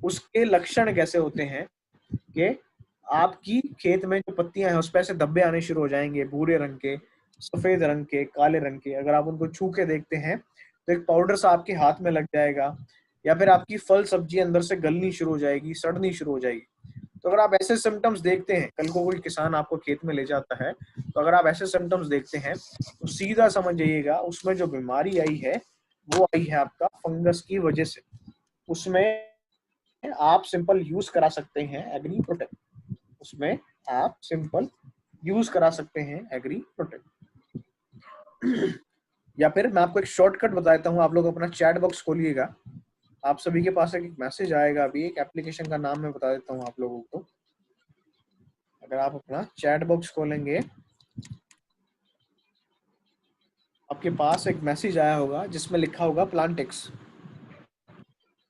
उसके लक्षण कैसे होते हैं कि आपकी खेत में जो पत्तियां हैं उस पर ऐसे धब्बे आने शुरू हो जाएंगे, भूरे रंग के, सफेद रंग के, काले रंग के। अगर आप उनको छू के देखते हैं तो एक पाउडर सा आपके हाथ में लग जाएगा, या फिर आपकी फल सब्जी अंदर से गलनी शुरू हो जाएगी, सड़नी शुरू हो जाएगी। तो अगर आप ऐसे सिम्टम्स देखते हैं, कल को कोई किसान आपको खेत में ले जाता है, तो अगर आप ऐसे सिम्टम्स देखते हैं तो सीधा समझ जाइएगा उसमें जो बीमारी आई है वो आई है आपका फंगस की वजह से। उसमें आप सिंपल यूज करा सकते हैं एग्री प्रोटेक्ट, उसमें आप सिंपल यूज करा सकते हैं एग्री प्रोटेक्ट। या फिर मैं आपको एक शॉर्टकट बता देता हूँ, आप लोग अपना चैट बॉक्स खोलिएगा, आप सभी के पास एक मैसेज आएगा, अभी एक एप्लीकेशन का नाम मैं बता देता हूँ आप लोगों को। अगर आप अपना चैट बॉक्स खोलेंगे, आपके पास एक मैसेज आया होगा जिसमें लिखा होगा प्लांटिक्स।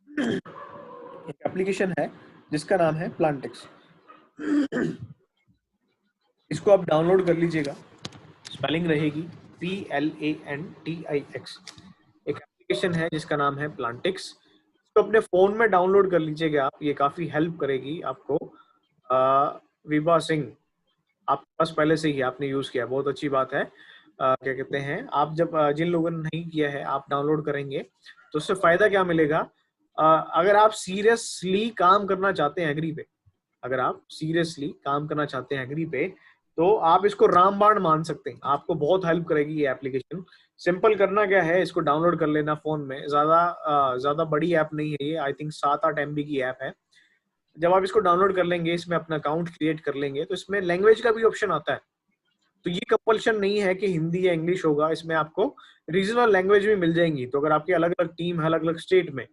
एक एप्लीकेशन है जिसका नाम है प्लांटिक्स, इसको आप डाउनलोड कर लीजिएगा, स्पेलिंग रहेगी PLANTIX। एक एप्लीकेशन है जिसका नाम है प्लांटिक्स, इसको अपने फोन में डाउनलोड कर लीजिएगा आप, ये काफी हेल्प करेगी आपको। विभा सिंह, आपके पास पहले से ही आपने यूज किया, बहुत अच्छी बात है। क्या कहते हैं, आप जब जिन लोगों ने नहीं किया है आप डाउनलोड करेंगे तो उससे फायदा क्या मिलेगा। अगर आप सीरियसली काम करना चाहते हैं एग्री पे, अगर आप सीरियसली काम करना चाहते हैं एग्री पे, तो आप इसको रामबाण मान सकते हैं, आपको बहुत हेल्प करेगी ये एप्लीकेशन। सिंपल करना क्या है, इसको डाउनलोड कर लेना फोन में, ज्यादा बड़ी ऐप नहीं है ये, आई थिंक 7-8 MB की ऐप है। जब आप इसको डाउनलोड कर लेंगे, इसमें अपना अकाउंट क्रिएट कर लेंगे, तो इसमें लैंग्वेज का भी ऑप्शन आता है। तो ये कंपल्शन नहीं है कि हिंदी या इंग्लिश होगा, इसमें आपको रीजनल लैंग्वेज भी मिल जाएंगी। तो अगर आपकी अलग अलग टीम है अलग अलग स्टेट में,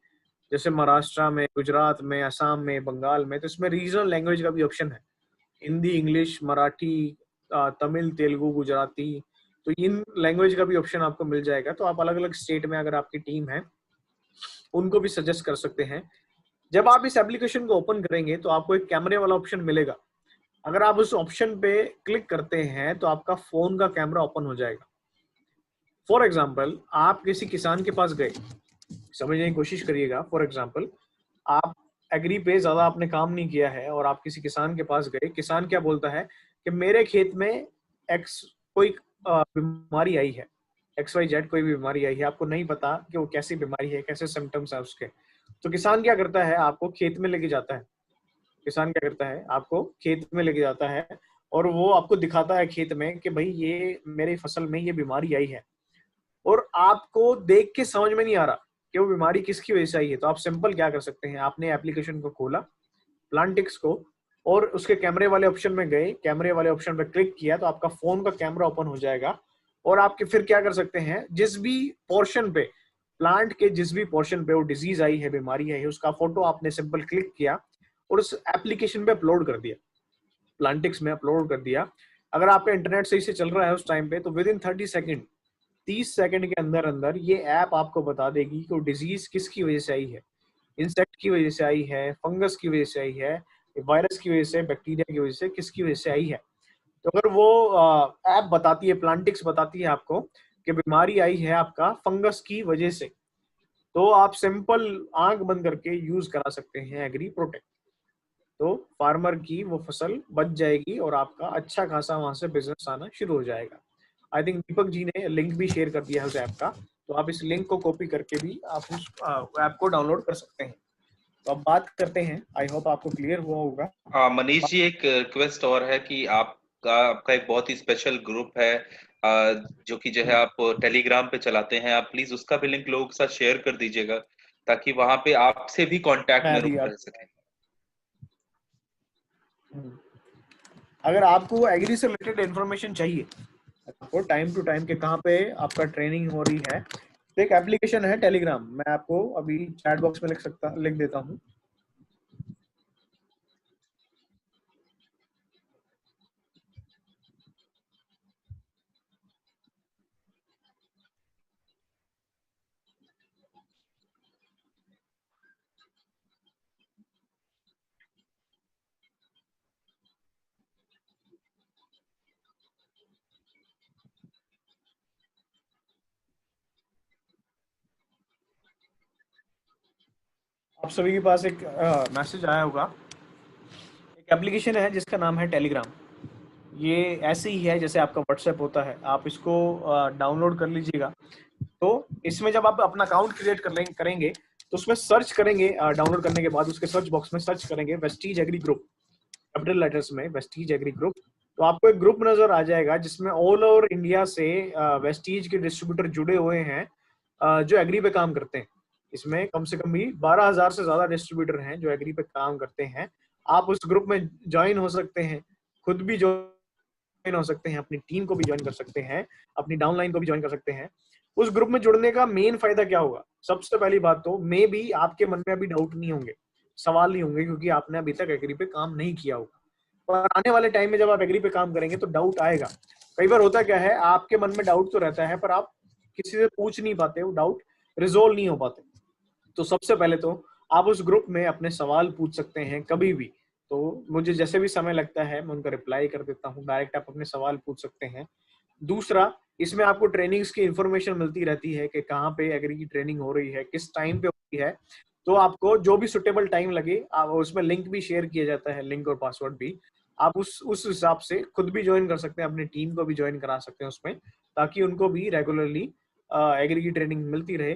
जैसे महाराष्ट्र में, गुजरात में, असम में, बंगाल में, तो इसमें रीजनल लैंग्वेज का भी ऑप्शन है, हिंदी, इंग्लिश, मराठी, तमिल, तेलुगु, गुजराती, तो इन लैंग्वेज का भी ऑप्शन आपको मिल जाएगा। तो आप अलग अलग स्टेट में अगर आपकी टीम है उनको भी सजेस्ट कर सकते हैं। जब आप इस एप्लीकेशन को ओपन करेंगे तो आपको एक कैमरे वाला ऑप्शन मिलेगा, अगर आप उस ऑप्शन पे क्लिक करते हैं तो आपका फोन का कैमरा ओपन हो जाएगा। फॉर एग्जाम्पल, आप किसी किसान के पास गए, समझने की कोशिश करिएगा। फॉर एग्जाम्पल, आप एग्री पे ज्यादा आपने काम नहीं किया है और आप किसी किसान के पास गए, किसान क्या बोलता है कि मेरे खेत में एक्स कोई बीमारी आई है, XYZ कोई भी बीमारी आई है, आपको नहीं पता कि वो कैसी बीमारी है, कैसे सिम्टम्स है उसके। तो किसान क्या करता है, आपको खेत में लेके जाता है, किसान क्या करता है, आपको खेत में लेके जाता है और वो आपको दिखाता है खेत में कि भाई ये मेरी फसल में ये बीमारी आई है, और आपको देख के समझ में नहीं आ रहा कि वो बीमारी किसकी वजह से आई है। तो आप सिंपल क्या कर सकते हैं, आपने एप्लीकेशन को खोला प्लांटिक्स को, और उसके कैमरे वाले ऑप्शन में गए, कैमरे वाले ऑप्शन पे क्लिक किया तो आपका फोन का कैमरा ओपन हो जाएगा। और आपके फिर क्या कर सकते हैं, जिस भी पोर्शन पे, प्लांट के जिस भी पोर्शन पे वो डिजीज आई है, बीमारी आई है, उसका फोटो आपने सिंपल क्लिक किया और उस एप्लीकेशन पे अपलोड कर दिया, प्लांटिक्स में अपलोड कर दिया। अगर आपका इंटरनेट सही से चल रहा है उस टाइम पे, तो विद इन 30 सेकंड के अंदर अंदर ये ऐप आपको बता देगी कि वो डिजीज किसकी वजह से आई है, इंसेक्ट की वजह से आई है, फंगस की वजह से आई है, वायरस की वजह से, बैक्टीरिया की वजह से, किसकी वजह से आई है। तो अगर वो ऐप बताती है, प्लांटिक्स बताती है आपको कि बीमारी आई है आपका फंगस की वजह से, तो आप सिंपल आंख बंद करके यूज करा सकते हैं एग्री प्रोटेक्ट। तो फार्मर की वो फसल बच जाएगी और आपका अच्छा खासा वहां से बिजनेस आना शुरू हो जाएगा। आई थिंक दीपक जी ने लिंक भी शेयर कर दिया है उस ऐप का, तो आप इस लिंक को कॉपी करके भी आप उस ऐप को डाउनलोड कर सकते हैं। तो अब बात करते हैं, आई होप आपको क्लियर हुआ होगा। हाँ मनीष जी, एक रिक्वेस्ट और है कि आपका एक बहुत ही स्पेशल ग्रुप है जो कि जो है आप टेलीग्राम पे चलाते हैं, आप प्लीज उसका भी लिंक लोगों के साथ शेयर कर दीजिएगा ताकि वहां पे आपसे भी कांटेक्ट में लोग रह सकें। अगर आपको एग्री से रिलेटेड इंफॉर्मेशन चाहिए, आपको टाइम टू टाइम के कहाँ पे आपका ट्रेनिंग हो रही है, तो एक एप्लीकेशन है टेलीग्राम, मैं आपको अभी चैट बॉक्स में लिख देता हूँ। आप सभी के पास एक मैसेज आया होगा, एक एप्लीकेशन है जिसका नाम है टेलीग्राम। ये ऐसे ही है जैसे आपका व्हाट्सएप होता है, आप इसको डाउनलोड कर लीजिएगा। तो इसमें जब आप अपना अकाउंट क्रिएट करेंगे तो उसमें सर्च करेंगे, डाउनलोड करने के बाद उसके सर्च बॉक्स में सर्च करेंगे Vestige agri group, capital letters में वेस्टीज एग्री ग्रुप। तो आपको एक ग्रुप नजर आ जाएगा जिसमें ऑल ओवर इंडिया से वेस्टीज के डिस्ट्रीब्यूटर जुड़े हुए हैं जो एग्री पे काम करते हैं। इसमें कम से कम भी 12,000 से ज्यादा डिस्ट्रीब्यूटर हैं जो एग्री पे काम करते हैं। आप उस ग्रुप में ज्वाइन हो सकते हैं, खुद भी ज्वाइन हो सकते हैं, अपनी टीम को भी ज्वाइन कर सकते हैं, अपनी डाउनलाइन को भी ज्वाइन कर सकते हैं। उस ग्रुप में जुड़ने का मेन फायदा क्या होगा? सबसे पहली बात तो मे भी आपके मन में अभी डाउट नहीं होंगे, सवाल नहीं होंगे, क्योंकि आपने अभी तक एग्री पे काम नहीं किया होगा। और आने वाले टाइम में जब आप एग्री पे काम करेंगे तो डाउट आएगा। कई बार होता क्या है, आपके मन में डाउट तो रहता है पर आप किसी से पूछ नहीं पाते, वो डाउट रिजोल्व नहीं हो पाते। तो सबसे पहले तो आप उस ग्रुप में अपने सवाल पूछ सकते हैं कभी भी। तो मुझे जैसे भी समय लगता है मैं उनका रिप्लाई कर देता हूँ, डायरेक्ट आप अपने सवाल पूछ सकते हैं। दूसरा, इसमें आपको ट्रेनिंग्स की इंफॉर्मेशन मिलती रहती है कि कहाँ पे एग्री की ट्रेनिंग हो रही है, किस टाइम पे हो रही है। तो आपको जो भी सुटेबल टाइम लगे, आप उसमें लिंक भी शेयर किया जाता है, लिंक और पासवर्ड भी। आप उस हिसाब से खुद भी ज्वाइन कर सकते हैं, अपनी टीम को भी ज्वाइन करा सकते हैं उसमें, ताकि उनको भी रेगुलरली एग्री की ट्रेनिंग मिलती रहे।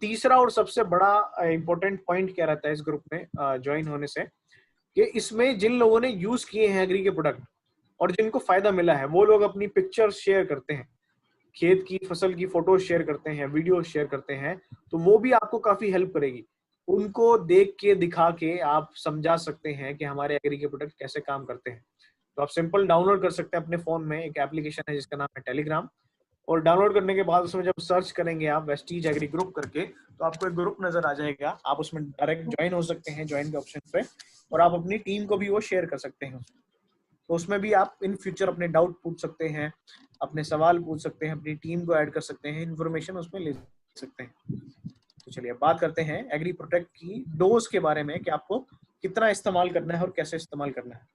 तीसरा और सबसे बड़ा इंपॉर्टेंट पॉइंट क्या रहता है इस ग्रुप में ज्वाइन होने से, कि इसमें जिन लोगों ने यूज किए हैं एग्री के प्रोडक्ट और जिनको फायदा मिला है, वो लोग अपनी पिक्चर्स शेयर करते हैं, खेत की फसल की फोटो शेयर करते हैं, वीडियो शेयर करते हैं। तो वो भी आपको काफी हेल्प करेगी। उनको देख के दिखा के आप समझा सकते हैं कि हमारे एग्री के प्रोडक्ट कैसे काम करते हैं। तो आप सिंपल डाउनलोड कर सकते हैं अपने फोन में, एक एप्लीकेशन है जिसका नाम है टेलीग्राम। और डाउनलोड करने के बाद उसमें जब सर्च करेंगे आप वेस्टीज एग्री ग्रुप करके, तो आपको एक ग्रुप नजर आ जाएगा। आप उसमें डायरेक्ट ज्वाइन हो सकते हैं, ज्वाइन के ऑप्शन पे, और आप अपनी टीम को भी वो शेयर कर सकते हैं। तो उसमें भी आप इन फ्यूचर अपने डाउट पूछ सकते हैं, अपने सवाल पूछ सकते हैं, अपनी टीम को ऐड कर सकते हैं, इन्फॉर्मेशन उसमें ले सकते हैं। तो चलिए अब बात करते हैं एग्री प्रोटेक्ट की डोज के बारे में, कि आपको कितना इस्तेमाल करना है और कैसे इस्तेमाल करना है।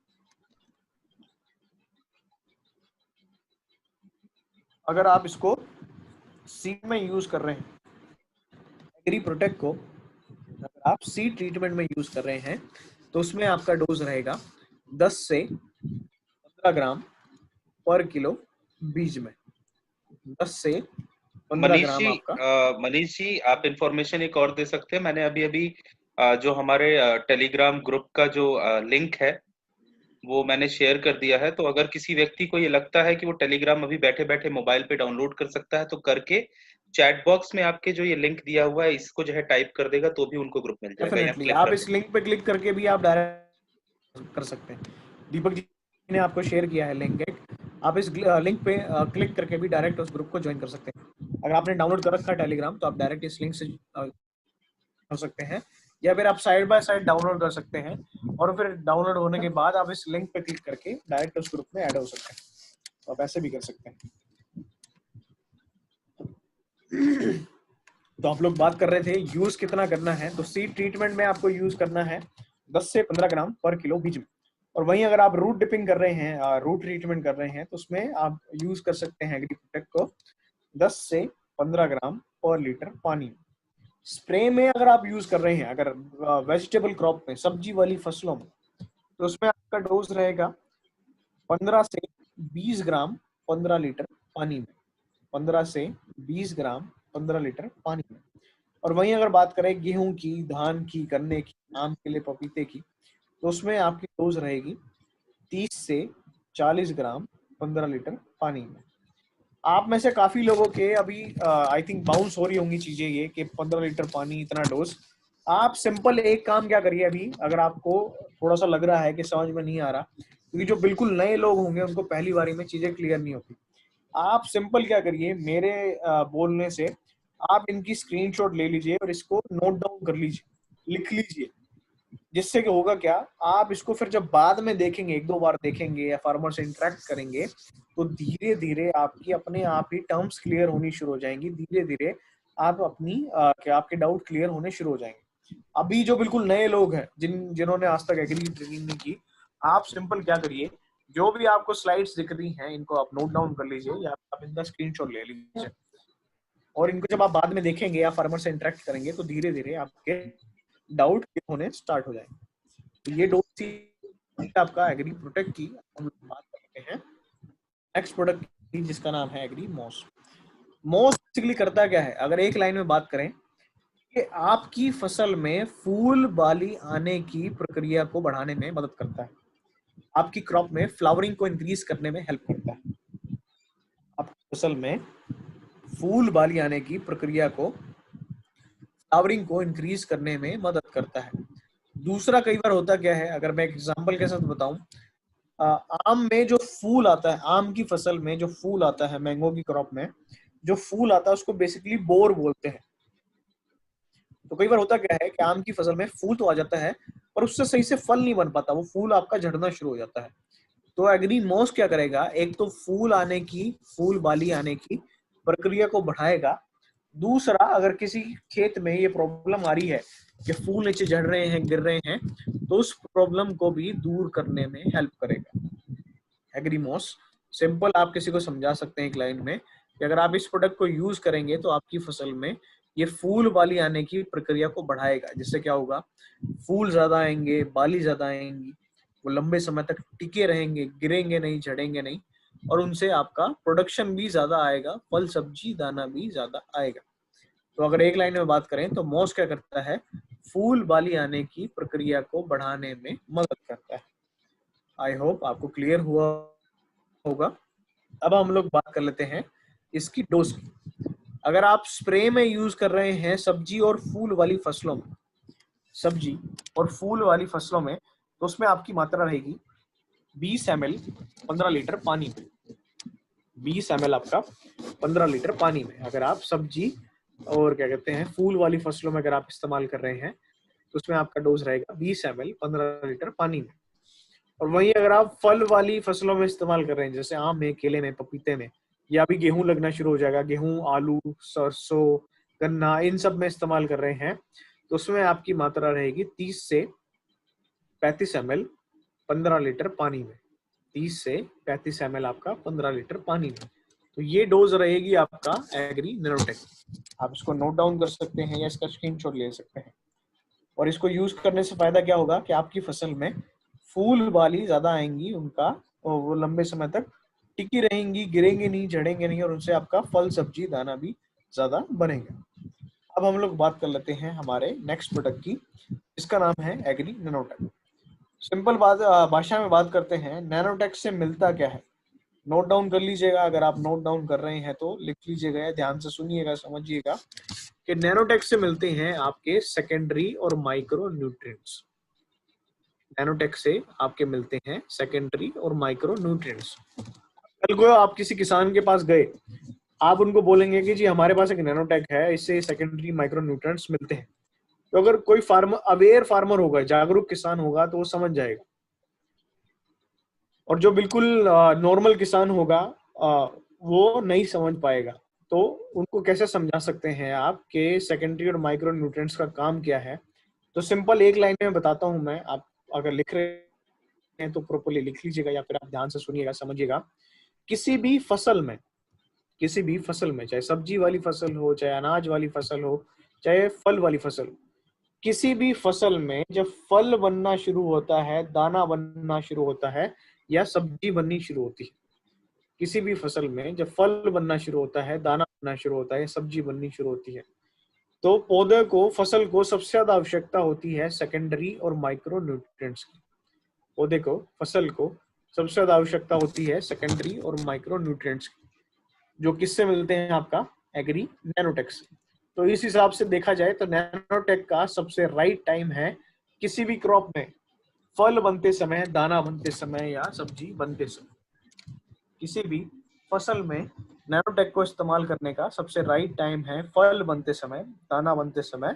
अगर आप इसको सीड में यूज कर रहे हैं, एग्री प्रोटेक्ट को अगर आप सीड ट्रीटमेंट में यूज कर रहे हैं, तो उसमें आपका डोज रहेगा 10 से 15 ग्राम पर किलो बीज में। 10 से 15 ग्राम आपका। मनीष जी आप इंफॉर्मेशन एक और दे सकते हैं। मैंने अभी अभी जो हमारे टेलीग्राम ग्रुप का जो लिंक है वो मैंने शेयर कर दिया है। तो अगर किसी व्यक्ति को ये लगता है कि वो टेलीग्राम अभी बैठे बैठे मोबाइल पे डाउनलोड कर सकता है, तो करके चैट बॉक्स में आपके जो ये लिंक दिया हुआ है इसको जो है टाइप कर देगा तो भी उनको ग्रुप मिल जाएगा, या डेफिनेटली क्लिक आप कर इस देगा। लिंक पे क्लिक करके भी आप डायरेक्ट कर सकते हैं। दीपक जी ने आपको शेयर किया है लिंक एक, आप इस लिंक पे क्लिक करके भी डायरेक्ट उस ग्रुप को ज्वाइन कर सकते हैं। अगर आपने डाउनलोड कर रखा है टेलीग्राम, तो आप डायरेक्ट इस लिंक से हो सकते हैं, या फिर आप साइड बाय साइड डाउनलोड कर सकते हैं, और फिर डाउनलोड होने के बाद आप इस लिंक पे क्लिक करके डायरेक्ट उस ग्रुप में ऐड हो सकते हैं। तो आप ऐसे भी कर सकते हैं। तो आप लोग बात कर रहे थे यूज कितना करना है। तो सीड ट्रीटमेंट में आपको यूज करना है 10 से 15 ग्राम पर किलो बीज में। और वहीं अगर आप रूट डिपिंग कर रहे हैं, रूट ट्रीटमेंट कर रहे हैं, तो उसमें आप यूज कर सकते हैं एग्री प्रोटेक्ट को 10 से 15 ग्राम पर लीटर पानी में। स्प्रे में अगर आप यूज कर रहे हैं, अगर वेजिटेबल क्रॉप में, सब्जी वाली फसलों में, तो उसमें आपका डोज रहेगा 15 से 20 ग्राम 15 लीटर पानी में। 15 से 20 ग्राम 15 लीटर पानी में। और वहीं अगर बात करें गेहूं की, धान की, गन्ने की, आम के लिए पपीते की, तो उसमें आपकी डोज रहेगी 30 से 40 ग्राम 15 लीटर पानी में। आप में से काफी लोगों के अभी आई थिंक बाउंस हो रही होंगी चीजें, ये कि 15 लीटर पानी इतना डोज। आप सिंपल एक काम क्या करिए, अभी अगर आपको थोड़ा सा लग रहा है कि समझ में नहीं आ रहा, क्योंकि जो बिल्कुल नए लोग होंगे उनको पहली बारी में चीजें क्लियर नहीं होती, आप सिंपल क्या करिए, मेरे बोलने से आप इनकी स्क्रीनशॉट ले लीजिए और इसको नोट डाउन कर लीजिए, लिख लीजिए। जिससे कि होगा क्या, आप इसको फिर जब बाद में देखेंगे, एक दो बार देखेंगे या फार्मर से इंटरेक्ट करेंगे, तो धीरे धीरे आपकी अपने आप ही टर्म्स क्लियर होनी शुरू हो जाएंगी। धीरे धीरे आप अपनी आपके डाउट क्लियर होने शुरू हो जाएंगे। अभी जो बिल्कुल नए लोग हैं, जिन्होंने आज तक एग्री की ट्रेनिंग नहीं की, आप सिंपल क्या करिए, जो भी आपको स्लाइड्स दिख रही हैं इनको आप नोट डाउन कर लीजिए, या आप इनका स्क्रीनशॉट ले लीजिए। और इनको जब आप बाद में देखेंगे या फार्मर से इंटरेक्ट करेंगे, तो धीरे धीरे आपके डाउट क्लियर होने स्टार्ट हो जाएंगे। तो ये डोज थी आपका एग्री प्रोटेक्ट की। हम लोग बात करते हैं नेक्स्ट प्रोडक्ट की, जिसका नाम है एग्री मॉस। मॉस बेसिकली करता क्या है, अगर एक लाइन में बात करें, कि आपकी फसल में फूल बाली आने की प्रक्रिया को बढ़ाने में मदद करता है, आपकी क्रॉप में फ्लावरिंग को इंक्रीज करने में हेल्प करता है। आपकी फसल में फूल बाली आने की प्रक्रिया को फ्लावरिंग को इंक्रीज करने में मदद करता है। दूसरा कई बार होता क्या है, अगर मैं एक एग्जांपल के साथ बताऊं, आम में जो फूल आता है, आम की फसल में जो फूल आता है, मैंगो की क्रॉप में जो फूल आता है उसको बेसिकली बोर बोलते हैं। तो कई बार होता क्या है कि आम की फसल में फूल तो आ जाता है पर उससे सही से फल नहीं बन पाता, वो फूल आपका झड़ना शुरू हो जाता है। तो एग्री मॉस क्या करेगा, एक तो फूल बाली आने की प्रक्रिया को बढ़ाएगा। दूसरा, अगर किसी खेत में ये प्रॉब्लम आ रही है कि फूल नीचे झड़ रहे हैं, गिर रहे हैं, तो उस प्रॉब्लम को भी दूर करने में हेल्प करेगा एग्रीमॉस। सिंपल आप किसी को समझा सकते हैं एक लाइन में कि अगर आप इस प्रोडक्ट को यूज करेंगे तो आपकी फसल में ये फूल बाली आने की प्रक्रिया को बढ़ाएगा, जिससे क्या होगा, फूल ज्यादा आएंगे, बाली ज्यादा आएंगी, वो लंबे समय तक टिके रहेंगे, गिरेंगे नहीं, झड़ेंगे नहीं, और उनसे आपका प्रोडक्शन भी ज्यादा आएगा, फल सब्जी दाना भी ज्यादा आएगा। तो अगर एक लाइन में बात करें तो मॉस क्या करता है, फूल बाली आने की प्रक्रिया को बढ़ाने में मदद करता है। आई होप आपको क्लियर हुआ होगा। अब हम लोग बात कर लेते हैं इसकी डोज की। अगर आप स्प्रे में यूज कर रहे हैं सब्जी और फूल वाली फसलों में, सब्जी और फूल वाली फसलों में, तो उसमें आपकी मात्रा रहेगी 20 ml 15 लीटर पानी में। 20 ml आपका 15 लीटर पानी में। अगर आप सब्जी और क्या कहते हैं फूल वाली फसलों में अगर आप इस्तेमाल कर रहे हैं तो उसमें आपका डोज रहेगा 20 ml 15 लीटर पानी में। और वहीं अगर आप फल वाली फसलों में इस्तेमाल कर रहे हैं, जैसे आम में, केले में, पपीते में, या अभी गेहूं लगना शुरू हो जाएगा, गेहूं, आलू, सरसों, गन्ना, इन सब में इस्तेमाल कर रहे हैं, तो उसमें आपकी मात्रा रहेगी 30 से 35 ml 15 लीटर पानी में। 30 से 35 ml आपका 15 लीटर पानी में। तो ये डोज रहेगी आपका एग्री नैनोटेक। आप इसको नोट डाउन कर सकते हैं या इसका स्क्रीनशॉट ले सकते हैं। और इसको यूज करने से फायदा क्या होगा कि आपकी फसल में फूल बाली ज्यादा आएंगी, उनका और वो लंबे समय तक टिकी रहेंगी, गिरेंगे नहीं, झड़ेंगे नहीं, और उनसे आपका फल सब्जी दाना भी ज्यादा बनेगा। अब हम लोग बात कर लेते हैं हमारे नेक्स्ट प्रोडक्ट की, इसका नाम है एग्री नैनोटेक। सिंपल बात भाषा में बात करते हैं, नैनोटेक से मिलता क्या है, नोट डाउन कर लीजिएगा। अगर आप नोट डाउन कर रहे हैं तो लिख लीजिएगा या ध्यान से सुनिएगा, समझिएगा कि नैनोटेक से मिलते हैं आपके सेकेंडरी और माइक्रो न्यूट्रिएंट्स। नैनोटेक से आपके मिलते हैं सेकेंडरी और माइक्रो न्यूट्रिएंट्स। कल को आप किसी किसान के पास गए, आप उनको बोलेंगे कि जी हमारे पास एक नैनोटेक है, इससे सेकेंडरी माइक्रो न्यूट्रिएंट्स मिलते हैं। तो अगर कोई फार्मर, अवेयर फार्मर होगा, जागरूक किसान होगा, तो वो समझ जाएगा। और जो बिल्कुल नॉर्मल किसान होगा वो नहीं समझ पाएगा। तो उनको कैसे समझा सकते हैं आप कि सेकेंडरी और माइक्रो न्यूट्रिएंट्स का काम क्या है? तो सिंपल एक लाइन में बताता हूं मैं। आप अगर लिख रहे हैं तो प्रॉपर्ली लिख लीजिएगा या फिर आप ध्यान से सुनिएगा, समझिएगा। किसी भी फसल में, किसी भी फसल में, चाहे सब्जी वाली फसल हो, चाहे अनाज वाली फसल हो, चाहे फल वाली फसल, किसी भी फसल में जब फल बनना शुरू होता है, दाना बनना शुरू होता है, या सब्जी बननी शुरू होती है, किसी भी फसल में जब फल बनना शुरू होता है, दाना बनना शुरू होता है, सब्जी बननी शुरू होती है, तो पौधे को, फसल को सबसे ज्यादा आवश्यकता होती है सेकेंडरी और माइक्रो न्यूट्रिएंट्स की। पौधे को, फसल को सबसे ज्यादा आवश्यकता होती है सेकेंडरी और माइक्रो न्यूट्रिएंट्स की, जो किससे मिलते हैं, आपका एग्री नैनोटेक से। तो इस हिसाब से देखा जाए तो नैनोटेक का सबसे राइट टाइम है किसी भी क्रॉप में, फल बनते समय, दाना बनते समय, या सब्जी बनते समय, किसी भी फसल में नैनोटेक को इस्तेमाल करने का सबसे राइट टाइम है फल बनते समय, दाना बनते समय,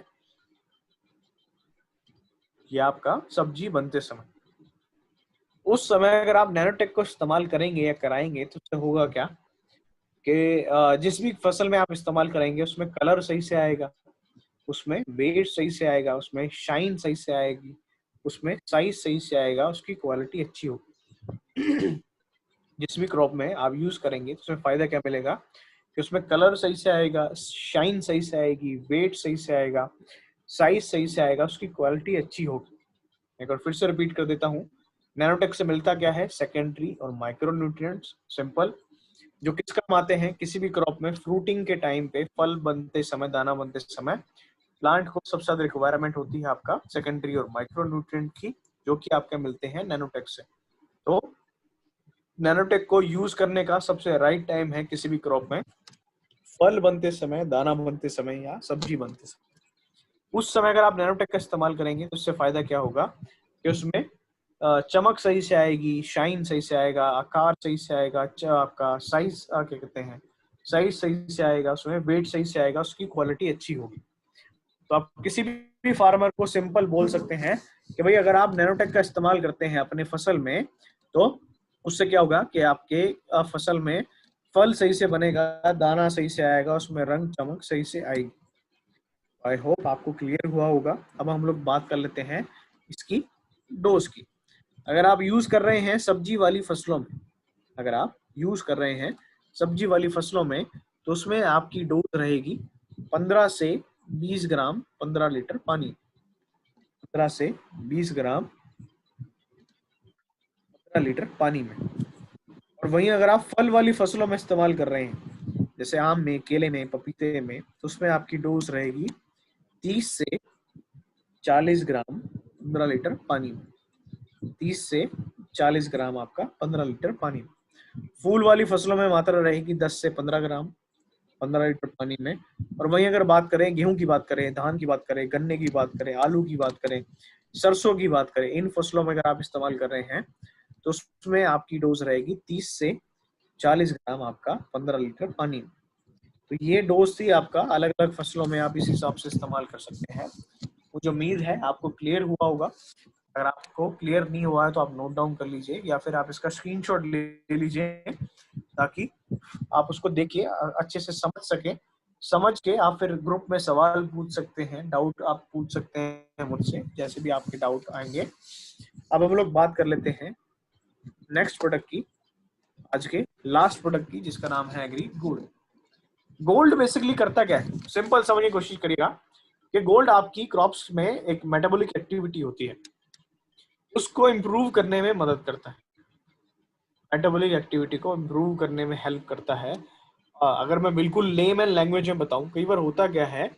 या आपका सब्जी बनते समय। उस समय अगर आप नैनोटेक को इस्तेमाल करेंगे या कराएंगे तो उससे होगा क्या कि जिस भी फसल में आप इस्तेमाल करेंगे उसमें कलर सही से आएगा, उसमें वेट सही से आएगा, उसमें शाइन सही से आएगी, उसमें साइज सही से आएगा, उसकी क्वालिटी अच्छी होगी। जिस भी क्रॉप में आप यूज करेंगे तो उसमें फायदा क्या मिलेगा कि उसमें कलर सही से आएगा, शाइन सही से आएगी, वेट सही से आएगा, साइज सही से आएगा, उसकी क्वालिटी अच्छी होगी। एक बार फिर से रिपीट कर देता हूँ, नैनोटेक से मिलता क्या है, सेकेंडरी और माइक्रो न्यूट्रिएंट्स। सिंपल, जो किस काम आते हैं, किसी भी क्रॉप में फ्रूटिंग के टाइम पे, फल बनते समय, दाना बनते समय प्लांट को सबसे ज्यादा रिक्वायरमेंट होती है आपका सेकेंडरी और माइक्रो न्यूट्रिएंट की, जो कि आपके मिलते हैं नैनोटेक से। तो नैनोटेक को यूज करने का सबसे राइट टाइम है किसी भी क्रॉप में, फल बनते समय, दाना बनते समय, या सब्जी बनते समय। उस समय अगर आप नैनोटेक का इस्तेमाल करेंगे तो उससे फायदा क्या होगा कि उसमें चमक सही से आएगी, शाइन सही से आएगा, आकार सही से आएगा, आपका साइज क्या कहते हैं, साइज सही से आएगा, उसमें वेट सही से आएगा, उसकी क्वालिटी अच्छी होगी। तो आप किसी भी फार्मर को सिंपल बोल सकते हैं कि भाई अगर आप नैनोटेक का इस्तेमाल करते हैं अपने फसल में तो उससे क्या होगा कि आपके फसल में फल सही से बनेगा, दाना सही से आएगा, उसमें रंग चमक सही से आएगी। आई होप आपको क्लियर हुआ होगा। अब हम लोग बात कर लेते हैं इसकी डोज की। अगर आप यूज कर रहे हैं सब्जी वाली फसलों में, अगर आप यूज कर रहे हैं सब्जी वाली फसलों में तो उसमें आपकी डोज रहेगी 15 से 20 ग्राम 15 लीटर पानी, 15 से 20 ग्राम 15 लीटर पानी में। और वहीं अगर आप फल वाली फसलों में इस्तेमाल कर रहे हैं जैसे आम में, केले में, पपीते में, तो उसमें आपकी डोज रहेगी 30 से 40 ग्राम 15 लीटर पानी में, 30 से 40 ग्राम आपका 15 लीटर पानी में। फूल वाली फसलों में मात्रा रहेगी 10 से 15 ग्राम 15 लीटर पानी में। और वहीं अगर बात करें गेहूं की बात करें, धान की बात करें, गन्ने की बात करें, आलू की बात करें, सरसों की बात करें, इन फसलों में अगर आप इस्तेमाल कर रहे हैं तो उसमें आपकी डोज रहेगी 30 से 40 ग्राम आपका 15 लीटर पानी में। तो ये डोज थी आपका, अलग अलग फसलों में आप इस हिसाब से इस्तेमाल कर सकते हैं। मुझे उम्मीद है आपको क्लियर हुआ होगा। अगर आपको क्लियर नहीं हुआ है तो आप नोट डाउन कर लीजिए या फिर आप इसका स्क्रीनशॉट ले लीजिए ताकि आप उसको देखिए, अच्छे से समझ सके। समझ के आप फिर ग्रुप में सवाल पूछ सकते हैं, डाउट आप पूछ सकते हैं मुझसे, जैसे भी आपके डाउट आएंगे। अब हम लोग बात कर लेते हैं नेक्स्ट प्रोडक्ट की, आज के लास्ट प्रोडक्ट की, जिसका नाम है एग्री गोल्ड। गोल्ड बेसिकली करता क्या है, सिंपल समझने की कोशिश करिएगा कि गोल्ड आपकी क्रॉप्स में एक मेटाबॉलिक एक्टिविटी होती है, उसको इम्प्रूव करने में मदद करता है, मेटाबॉलिक एक्टिविटी को इम्प्रूव करने में हेल्प करता है। अगर मैं बिल्कुल लेम एंड लैंग्वेज में बताऊं, कई बार होता क्या है,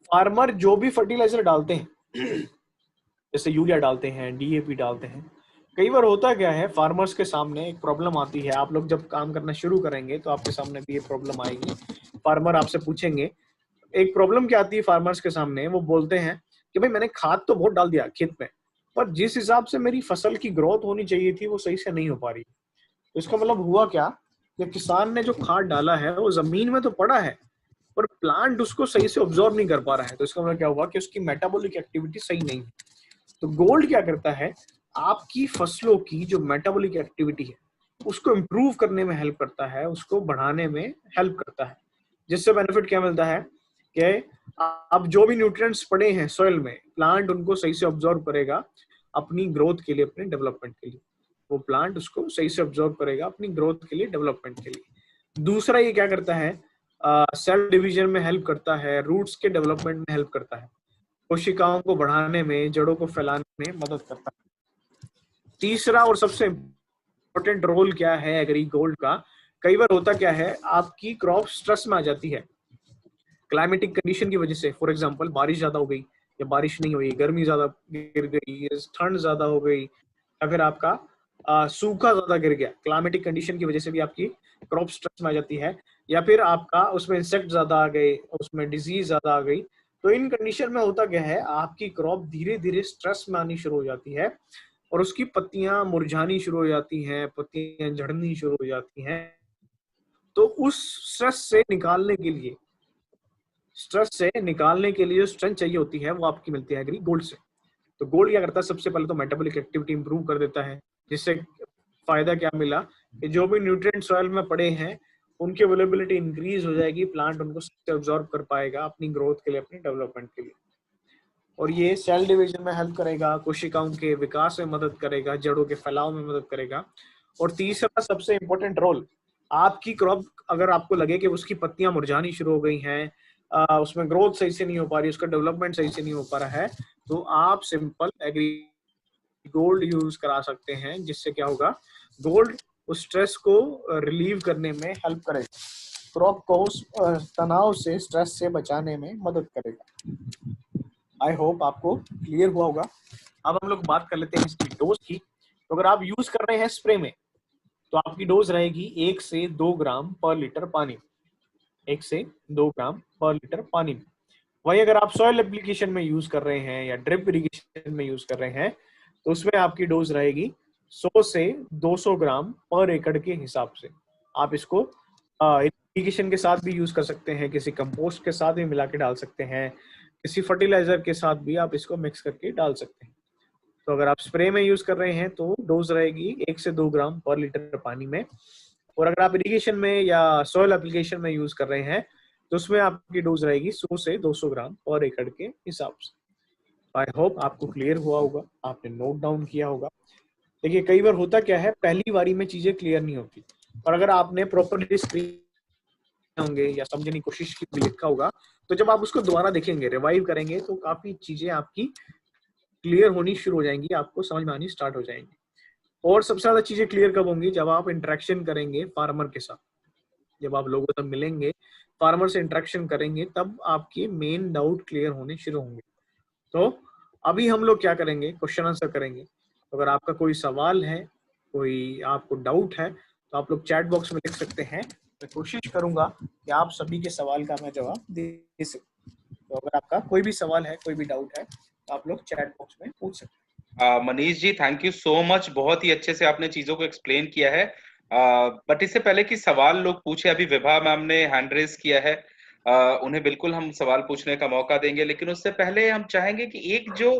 फार्मर जो भी फर्टिलाइजर डालते हैं जैसे यूरिया डालते हैं, डीएपी डालते हैं, कई बार होता क्या है फार्मर्स के सामने एक प्रॉब्लम आती है। आप लोग जब काम करना शुरू करेंगे तो आपके सामने भी ये प्रॉब्लम आएगी। फार्मर आपसे पूछेंगे, एक प्रॉब्लम क्या आती है फार्मर्स के सामने, वो बोलते हैं कि भाई मैंने खाद तो बहुत डाल दिया खेत में, पर जिस हिसाब से मेरी फसल की ग्रोथ होनी चाहिए थी वो सही से नहीं हो पा रही। तो इसका मतलब हुआ क्या कि किसान ने जो खाद डाला है वो जमीन में तो पड़ा है पर प्लांट उसको सही से ऑब्जॉर्व नहीं कर पा रहा है। तो इसका मतलब क्या हुआ कि उसकी मेटाबॉलिक एक्टिविटी सही नहीं है। तो गोल्ड क्या करता है, आपकी फसलों की जो मेटाबॉलिक एक्टिविटी है उसको इम्प्रूव करने में हेल्प करता है, उसको बढ़ाने में हेल्प करता है। जिससे बेनिफिट क्या मिलता है कि अब जो भी न्यूट्रिएंट्स पड़े हैं सॉइल में, प्लांट उनको सही से ऑब्जॉर्व करेगा अपनी ग्रोथ के लिए, अपने डेवलपमेंट के लिए। वो प्लांट उसको सही से ऑब्जॉर्व करेगा अपनी ग्रोथ के लिए, डेवलपमेंट के लिए। दूसरा ये क्या करता है, सेल डिवीजन में हेल्प करता है, रूट्स के डेवलपमेंट में हेल्प करता है, कोशिकाओं को बढ़ाने में, जड़ों को फैलाने में मदद करता है। तीसरा और सबसे इम्पोर्टेंट रोल क्या है एग्री गोल्ड का, कई बार होता क्या है आपकी क्रॉप स्ट्रेस में आ जाती है क्लाइमेटिक कंडीशन की वजह से। फॉर एग्जांपल बारिश ज्यादा हो गई या बारिश नहीं हुई, गर्मी ज्यादा गिर गई, ठंड ज्यादा हो गई, या फिर आपका सूखा ज्यादा गिर गया, क्लाइमेटिक कंडीशन की वजह से भी आपकी क्रॉप स्ट्रेस में आ जाती है। या फिर आपका उसमें इंसेक्ट ज्यादा आ गए, उसमें डिजीज ज्यादा आ गई। तो इन कंडीशन में होता क्या है, आपकी क्रॉप धीरे धीरे स्ट्रेस में आनी शुरू हो जाती है और उसकी पत्तियां मुरझानी शुरू हो जाती हैं, पत्तियां झड़नी शुरू हो जाती हैं। तो उस स्ट्रेस से निकालने के लिए, जो स्ट्रेंथ चाहिए होती है वो आपकी मिलती है एग्री गोल्ड से। तो गोल्ड क्या करता है, सबसे पहले तो मेटाबॉलिक एक्टिविटी इंप्रूव कर देता है, जिससे फायदा क्या मिला कि जो भी न्यूट्रिएंट सॉइल में पड़े हैं उनकी अवेलेबिलिटी इंक्रीज हो जाएगी, प्लांट उनको एब्जॉर्ब कर पाएगा अपनी ग्रोथ के लिए, अपनी डेवलपमेंट के लिए। और ये सेल डिवीजन में हेल्प करेगा, कोशिकाओं के विकास में मदद करेगा, जड़ों के फैलाव में मदद करेगा। और तीसरा सबसे इंपॉर्टेंट रोल, आपकी क्रॉप अगर आपको लगे कि उसकी पत्तियां मुरझानी शुरू हो गई हैं, उसमें ग्रोथ सही से नहीं हो पा रही, उसका डेवलपमेंट सही से नहीं हो पा रहा है, तो आप सिंपल एग्री गोल्ड यूज करा सकते हैं। जिससे क्या होगा, गोल्ड उस स्ट्रेस को रिलीव करने में हेल्प करेगा, क्रॉप को उस तनाव से, स्ट्रेस से बचाने में मदद करेगा। आई होप आपको क्लियर हुआ होगा। अब हम लोग बात कर लेते हैं इसकी डोज की। तो अगर आप यूज कर रहे हैं स्प्रे में तो आपकी डोज रहेगी 1 से 2 ग्राम पर लीटर पानी, 1 से 2 ग्राम पर लीटर पानी में। वहीं अगर आप सॉइल एप्लीकेशन में यूज कर रहे हैं या ड्रिप इरिगेशन में यूज कर रहे हैं तो उसमें आपकी डोज रहेगी 100 से 200 ग्राम पर एकड़ के हिसाब से। आप इसको इरिगेशन के साथ भी यूज कर सकते हैं, किसी कंपोस्ट के साथ भी मिला के डाल सकते हैं, किसी फर्टिलाइजर के साथ भी आप इसको मिक्स करके डाल सकते हैं। तो अगर आप स्प्रे में यूज कर रहे हैं तो डोज रहेगी 1 से 2 ग्राम पर लीटर पानी में, और अगर आप इरिगेशन में या सॉइल एप्लीकेशन में यूज कर रहे हैं तो उसमें आपकी डोज रहेगी 100 से 200 ग्राम पर एकड़ के हिसाब से। आई होप आपको क्लियर हुआ होगा, आपने नोट डाउन किया होगा। देखिए कई बार होता क्या है, पहली बारी में चीजें क्लियर नहीं होती, और अगर आपने प्रॉपरली स्क्रीन होंगे या समझने की कोशिश की भी लिखा होगा तो जब आप उसको दोबारा देखेंगे, रिवाइव करेंगे, तो काफी चीजें आपकी क्लियर होनी शुरू हो जाएंगी, आपको समझ में आनी स्टार्ट हो जाएंगी। और सबसे ज्यादा चीजें क्लियर कब होंगी, जब आप इंटरेक्शन करेंगे फार्मर के साथ, जब आप लोगों से मिलेंगे, फार्मर से इंटरेक्शन करेंगे, तब आपके मेन डाउट क्लियर होने शुरू होंगे। तो अभी हम लोग क्या करेंगे, क्वेश्चन आंसर करेंगे। तो अगर आपका कोई सवाल है, कोई आपको डाउट है, तो आप लोग चैट बॉक्स में लिख सकते हैं। मैं कोशिश करूंगा कि आप सभी के सवाल का मैं जवाब दे सकूं। तो अगर आपका कोई भी सवाल है, कोई भी डाउट है, तो आप लोग चैट बॉक्स में पूछ सकते हैं। Manish ji, thank you so much, बहुत ही अच्छे से आपने चीजों को एक्सप्लेन किया है। बट इससे पहले कि सवाल लोग पूछे, अभी विभा मैम ने हैंड रेज किया है, उन्हें बिल्कुल हम सवाल पूछने का मौका देंगे, लेकिन उससे पहले हम चाहेंगे कि एक जो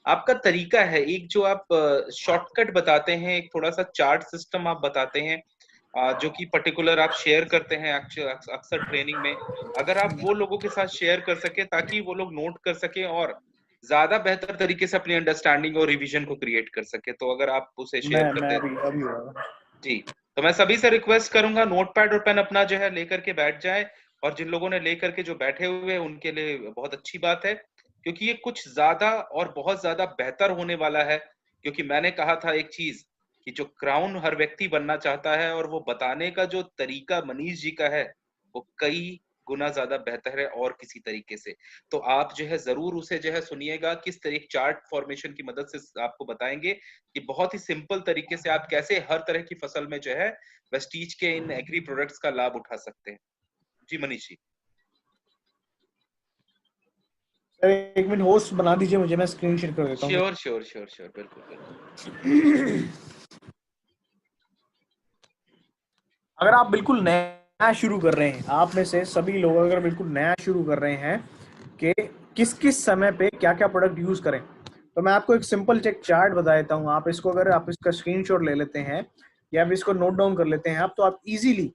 आपका तरीका है, एक जो आप शॉर्टकट बताते हैं, एक थोड़ा सा चार्ट सिस्टम आप बताते हैं, जो कि पर्टिकुलर आप शेयर करते हैं अक्सर ट्रेनिंग में, अगर आप वो लोगों के साथ शेयर कर सके ताकि वो लोग नोट कर सके और ज्यादा बेहतर तरीके से अपनी अंडरस्टैंडिंग और रिवीजन को क्रिएट कर सके, तो अगर आप उसे शेयर कर मैं दें। अभी हो रहा हूँ। जी, तो मैं सभी से रिक्वेस्ट करूंगा, नोटपैड और पेन अपना जो है लेकर के बैठ जाए, और जिन लोगों ने लेकर के जो बैठे हुए हैं उनके लिए बहुत अच्छी बात है, क्योंकि ये कुछ ज्यादा और बहुत ज्यादा बेहतर होने वाला है। क्योंकि मैंने कहा था एक चीज, कि जो क्राउन हर व्यक्ति बनना चाहता है, और वो बताने का जो तरीका मनीष जी का है, वो कई गुना ज्यादा बेहतर है और किसी तरीके से। तो आप जो है जरूर उसे जो है सुनिएगा, किस तरीके चार्ट फॉर्मेशन की मदद से आपको बताएंगे कि बहुत ही सिंपल तरीके से आप कैसे हर तरह की फसल में जो है वेस्टीज के इन एग्री प्रोडक्ट्स का लाभ उठा सकते हैं। जी Manish ji. Sir 1 minute host बना दीजिए मुझे, मैं स्क्रीन शेयर कर देता हूँ। श्योर श्योर श्योर श्योर, बिल्कुल बिल्कुल। अगर आप बिल्कुल नया शुरू कर रहे हैं, आप में से सभी लोग अगर बिल्कुल नया शुरू कर रहे हैं कि किस किस समय पे क्या क्या प्रोडक्ट यूज करें, तो मैं आपको एक सिंपल चेक चार्ट बता देता हूँ। आप इसको, अगर आप इसका स्क्रीनशॉट ले लेते हैं या आप इसको नोट डाउन कर लेते हैं आप, तो आप इजीली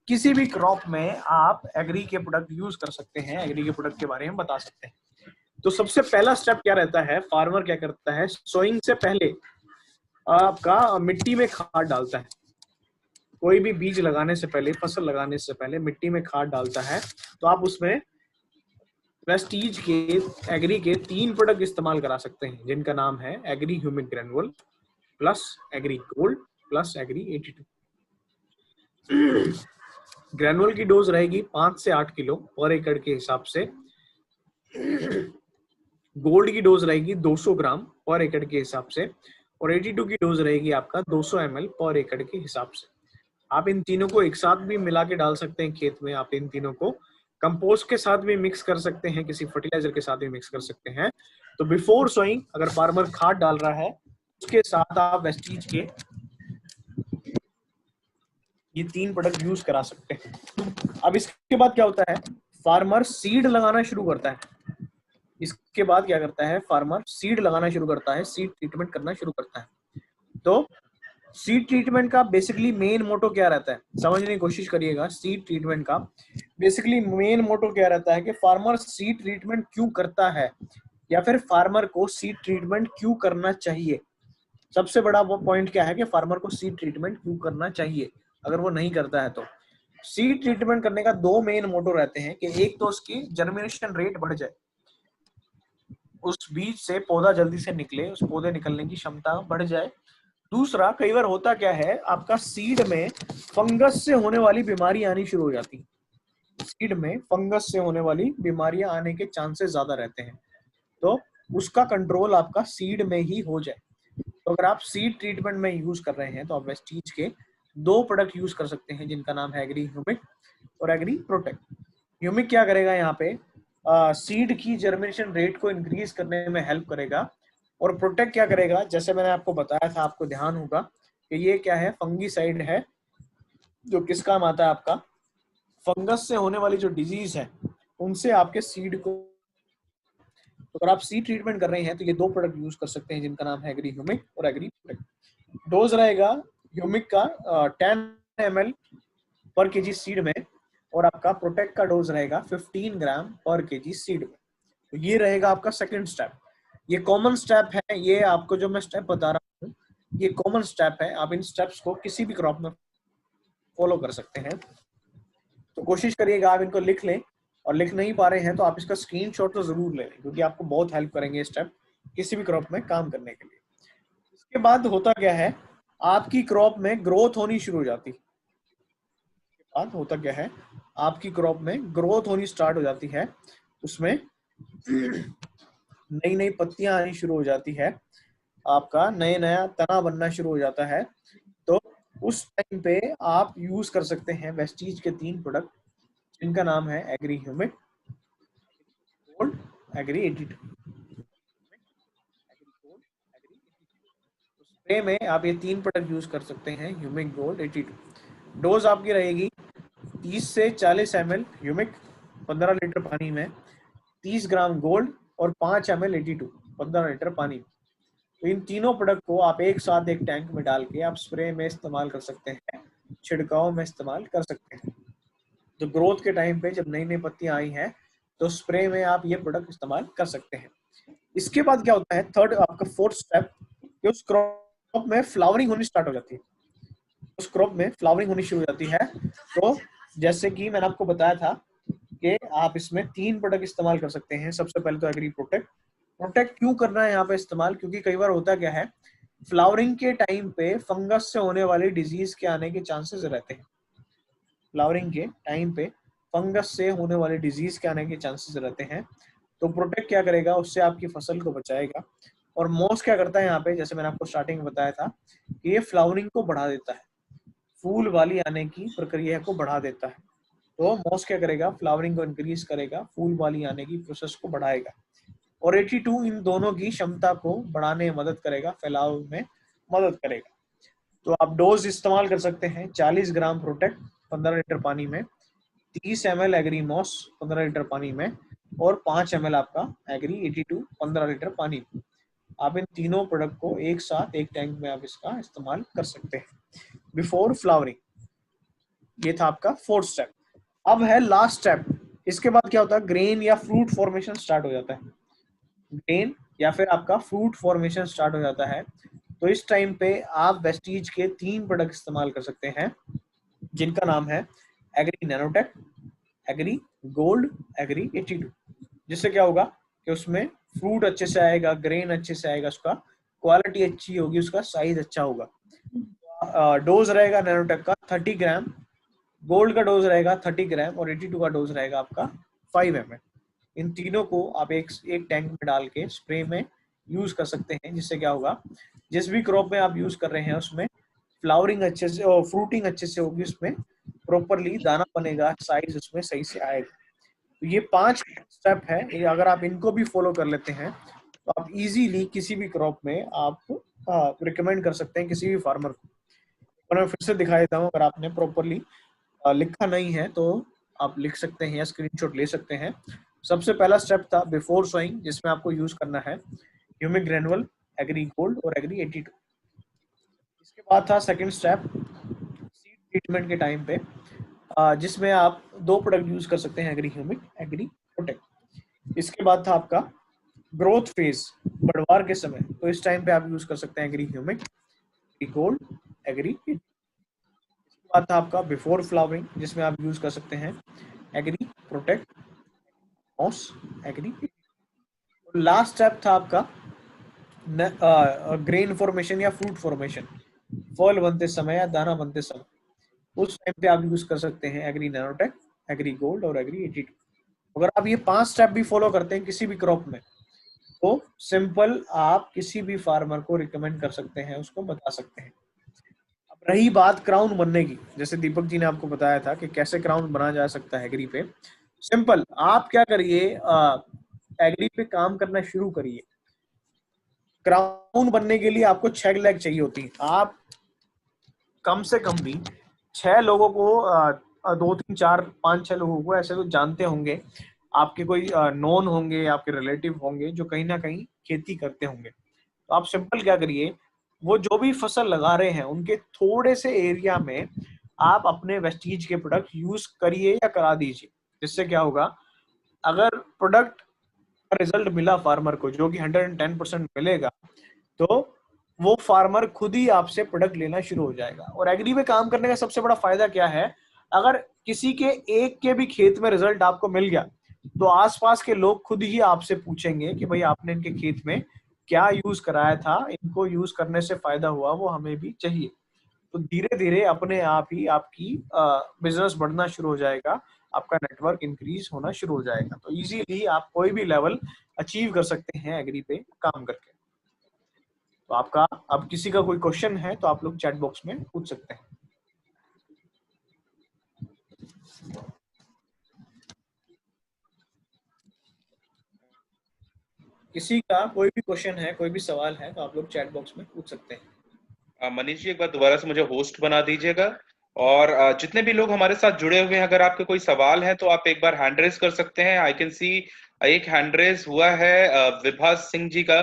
किसी भी क्रॉप में आप एग्री के प्रोडक्ट यूज कर सकते हैं, एग्री के प्रोडक्ट के बारे में बता सकते हैं। तो सबसे पहला स्टेप क्या रहता है, फार्मर क्या करता है, सोइंग से पहले आपका मिट्टी में खाद डालता है। कोई भी बीज लगाने से पहले, फसल लगाने से पहले मिट्टी में खाद डालता है। तो आप उसमें वेस्टीज के एग्री के 3 प्रोडक्ट इस्तेमाल करा सकते हैं, जिनका नाम है agri humic granule plus agri gold plus agri 82। Granule की डोज रहेगी 5 से 8 किलो पर एकड़ के हिसाब से। गोल्ड की डोज रहेगी 200 ग्राम पर एकड़ के हिसाब से, और 82 की डोज रहेगी आपका 200 ml पर एकड़ के हिसाब से। आप इन तीनों को एक साथ भी मिला के डाल सकते हैं खेत में। आप इन तीनों को कंपोस्ट के साथ भी मिक्स कर सकते हैं, किसी फर्टिलाइजर के साथ भी मिक्स कर सकते हैं। तो बिफोर सोइंग अगर फार्मर खाद डाल रहा है, उसके साथ आप वेस्टीज के ये 3 प्रोडक्ट यूज करा सकते हैं। अब इसके बाद क्या होता है, फार्मर सीड लगाना शुरू करता है। इसके बाद क्या करता है, फार्मर सीड लगाना शुरू करता है, सीड ट्रीटमेंट करना शुरू करता है। तो सीड ट्रीटमेंट का बेसिकली मेन मोटो क्या रहता है, समझने की कोशिश करिएगा। सीड ट्रीटमेंट का बेसिकली मेन मोटो क्या रहता है कि फार्मर सीड ट्रीटमेंट क्यों करता है, या फिर फार्मर को सीड ट्रीटमेंट क्यों करना चाहिए। सबसे बड़ा वो पॉइंट क्या है कि फार्मर को सीड ट्रीटमेंट क्यों करना चाहिए अगर वो नहीं करता है। तो सीड ट्रीटमेंट करने का 2 मेन मोटो रहते हैं कि एक तो उसकी जर्मिनेशन रेट बढ़ जाए, उस बीज से पौधा जल्दी से निकले, उस पौधे निकलने की क्षमता बढ़ जाए। दूसरा, कई बार होता क्या है, आपका सीड में फंगस से होने वाली बीमारी आनी शुरू हो जाती है। सीड में फंगस से होने वाली बीमारियां आने के चांसेस ज्यादा रहते हैं, तो उसका कंट्रोल आपका सीड में ही हो जाए। तो अगर आप सीड ट्रीटमेंट में यूज कर रहे हैं तो आप वेस्टीज के 2 प्रोडक्ट यूज कर सकते हैं, जिनका नाम है एग्री ह्यूमिक और एग्री प्रोटेक्ट। ह्यूमिक क्या करेगा यहाँ पे, सीड की जर्मिनेशन रेट को इंक्रीज करने में हेल्प करेगा। और प्रोटेक्ट क्या करेगा, जैसे मैंने आपको बताया था, आपको ध्यान होगा कि ये क्या है, फंगीसाइड है, जो किस काम आता है, आपका फंगस से होने वाली जो डिजीज है उनसे आपके सीड को। तो अगर आप सीड ट्रीटमेंट कर रहे हैं तो ये दो प्रोडक्ट यूज कर सकते हैं, जिनका नाम है एग्री ह्यूमिक और एग्री प्रोटेक्ट। डोज रहेगा ह्यूमिक का 10 ml पर केजी सीड में, और आपका प्रोटेक्ट का डोज रहेगा 15 ग्राम पर केजी सीड में। तो ये रहेगा आपका सेकंड स्टेप। ये कॉमन स्टेप है, ये आपको जो मैं स्टेप बता रहा हूँ ये कॉमन स्टेप है, आप इन स्टेप्स को किसी भी क्रॉप में फॉलो कर सकते हैं। तो कोशिश करिएगा आप इनको लिख लें, और लिख नहीं पा रहे हैं तो आप इसका स्क्रीनशॉट तो जरूर ले लें, क्योंकि आपको बहुत हेल्प करेंगे स्टेप किसी भी क्रॉप में काम करने के लिए। इसके बाद होता क्या है, आपकी क्रॉप में ग्रोथ होनी शुरू हो जाती है। बाद होता क्या है, आपकी क्रॉप में ग्रोथ होनी स्टार्ट हो जाती है, उसमें नई नई पत्तियां आनी शुरू हो जाती है, आपका नया तना बनना शुरू हो जाता है। तो उस टाइम पे आप यूज कर सकते हैं वेस्टीज के 3 प्रोडक्ट, जिनका नाम है agri humic, gold, agri 82। Spray में आप ये 3 प्रोडक्ट यूज कर सकते हैं, ह्यूमिक, गोल्ड, 82। डोज आपकी रहेगी 30 से 40 ml ह्यूमिक 15 लीटर पानी में, 30 ग्राम गोल्ड और 5 ml 82 15 लीटर पानी। तो इन तीनों प्रोडक्ट को आप एक साथ एक टैंक में डाल के आप स्प्रे में इस्तेमाल कर सकते हैं, छिड़काव में इस्तेमाल कर सकते हैं। तो ग्रोथ के टाइम पे जब नई नई पत्तियां आई हैं तो स्प्रे में आप ये प्रोडक्ट इस्तेमाल कर सकते हैं। इसके बाद क्या होता है, थर्ड आपका फोर्थ स्टेप, कि उस क्रॉप में फ्लावरिंग होनी स्टार्ट हो जाती है। उस क्रॉप में फ्लावरिंग होनी शुरू हो जाती है। तो जैसे कि मैंने आपको बताया था कि आप इसमें 3 प्रोडक्ट इस्तेमाल कर सकते हैं। सबसे पहले तो एग्री प्रोटेक्ट। प्रोटेक्ट क्यों करना है यहाँ पे इस्तेमाल, क्योंकि कई बार होता क्या है, फ्लावरिंग के टाइम पे फंगस से होने वाली डिजीज के आने के चांसेस रहते हैं। फ्लावरिंग के टाइम पे फंगस से होने वाले डिजीज के आने के चांसेस रहते हैं। तो प्रोटेक्ट क्या करेगा, उससे आपकी फसल को बचाएगा। और मॉस क्या करता है यहाँ पे, जैसे मैंने आपको स्टार्टिंग में बताया था कि ये फ्लावरिंग को बढ़ा देता है, फूल वाली आने की प्रक्रिया को बढ़ा देता है। तो मॉस क्या करेगा, फ्लावरिंग को इंक्रीज करेगा, फूल वाली आने की प्रोसेस को बढ़ाएगा। और 82 इन दोनों की क्षमता को बढ़ाने में मदद करेगा, फैलाव में मदद करेगा। तो आप डोज इस्तेमाल कर सकते हैं 40 ग्राम प्रोटेक्ट 15 लीटर पानी में, 30 ml एग्री मॉस 15 लीटर पानी में, और 5 ml आपका एग्री 82 15 लीटर पानी में। आप इन तीनों प्रोडक्ट को एक साथ एक टैंक में आप इसका इस्तेमाल कर सकते हैं बिफोर फ्लावरिंग। ये था आपका फोर्थ स्टेप। अब है लास्ट स्टेप। इसके बाद क्या होता है, ग्रेन या फ्रूट फॉर्मेशन स्टार्ट हो जाता है। ग्रेन या फिर आपका फ्रूट फॉर्मेशन स्टार्ट हो जाता है। तो इस टाइम पे आप वेस्टीज के 3 प्रोडक्ट इस्तेमाल कर सकते हैं, जिनका नाम है agri nanotech, agri gold, agri 82। जिससे क्या होगा कि उसमें फ्रूट अच्छे से आएगा, ग्रेन अच्छे से आएगा, उसका क्वालिटी अच्छी होगी, उसका साइज अच्छा होगा। डोज रहेगा नैनोटेक का 30 ग्राम, गोल्ड का डोज रहेगा 30 ग्राम, और 82 का डोज रहेगा आपका 5 ml। इन तीनों को आप एक टैंक में डाल के स्प्रे में यूज कर सकते हैं। जिससे क्या होगा, जिस भी क्रॉप में आप यूज कर रहे हैं उसमें फ्लावरिंग अच्छे से और फ्रूटिंग अच्छे से होगी, उसमें प्रॉपरली दाना बनेगा, साइज उसमें सही से आएगा। तो ये 5 स्टेप है, ये अगर आप इनको भी फॉलो कर लेते हैं तो आप इजीली किसी भी क्रॉप में आप रिकमेंड कर सकते हैं किसी भी फार्मर को। और मैं फिर से दिखा देता हूँ, अगर आपने प्रॉपरली लिखा नहीं है तो आप लिख सकते हैं या स्क्रीनशॉट ले सकते हैं। सबसे पहला स्टेप था बिफोर सोइंग, जिसमें आपको यूज करना है ह्यूमिक ग्रेनुअल, एग्री गोल्ड और एग्री 82। इसके बाद था सेकंड स्टेप सीड ट्रीटमेंट के टाइम पे, जिसमें आप 2 प्रोडक्ट यूज कर सकते हैं, एग्री ह्यूमिक, एग्री प्रोटेक्ट। इसके बाद था आपका ग्रोथ फेज, बढ़वार के समय, तो इस टाइम पे आप यूज कर सकते हैं agri humic, agri gold, agri. इसके बाद था आपका बिफोर फ्लावरिंग, जिसमें आप यूज कर सकते हैं agri protect, moss, agri. Last step था आपका ग्रेन फॉर्मेशन या फ्रूट फॉर्मेशन, फल बनते समय या दाना बनते समय। उस टाइम पे आप यूज कर सकते हैं एग्री नैनोटेक, एग्री गोल्ड और एग्री 82। अगर आप ये 5 स्टेप भी फॉलो करते हैं किसी भी क्रॉप में, तो सिंपल आप किसी भी फार्मर को रिकमेंड कर सकते हैं, उसको बता सकते हैं। अब रही बात क्राउन बनने की, जैसे दीपक जी ने आपको बताया था कि कैसे क्राउन बना जा सकता है एग्री पे, सिंपल, आप क्या करिए, एग्री पे काम करना शुरू करिए। क्राउन बनने के लिए आपको 6 लाख चाहिए होती है। आप कम से कम भी 6 लोगों को, 2 3 4 5 6 लोगों को ऐसे तो जानते होंगे, आपके कोई नोन होंगे, आपके रिलेटिव होंगे जो कहीं ना कहीं खेती करते होंगे। तो आप सिंपल क्या करिए, वो जो भी फसल लगा रहे हैं उनके थोड़े से एरिया में आप अपने वेस्टीज के प्रोडक्ट यूज करिए या करा दीजिए। जिससे क्या होगा, अगर प्रोडक्ट का रिजल्ट मिला फार्मर को, जो कि 110% मिलेगा, तो वो फार्मर खुद ही आपसे प्रोडक्ट लेना शुरू हो जाएगा। और एग्री में काम करने का सबसे बड़ा फायदा क्या है, अगर किसी के एक के भी खेत में रिजल्ट आपको मिल गया, तो आसपास के लोग खुद ही आपसे पूछेंगे कि भाई आपने इनके खेत में क्या यूज कराया था, इनको यूज करने से फायदा हुआ, वो हमें भी चाहिए। तो धीरे धीरे अपने आप ही आपकी बिजनेस बढ़ना शुरू हो जाएगा, आपका नेटवर्क इंक्रीज होना शुरू हो जाएगा। तो इजीली आप कोई भी लेवल अचीव कर सकते हैं एग्री पे काम करके। तो आपका, अब किसी का कोई क्वेश्चन है तो आप लोग चैट बॉक्स में पूछ सकते हैं। किसी का कोई भी क्वेश्चन है, कोई भी सवाल है, तो आप लोग चैट बॉक्स में पूछ सकते हैं। मनीष जी, एक बार दोबारा से मुझे होस्ट बना दीजिएगा। और जितने भी लोग हमारे साथ जुड़े हुए हैं, अगर आपके कोई सवाल है तो आप एक बार हैंड रेज कर सकते हैं। आई कैन सी एक हैंड रेज हुआ है विभा सिंह जी का,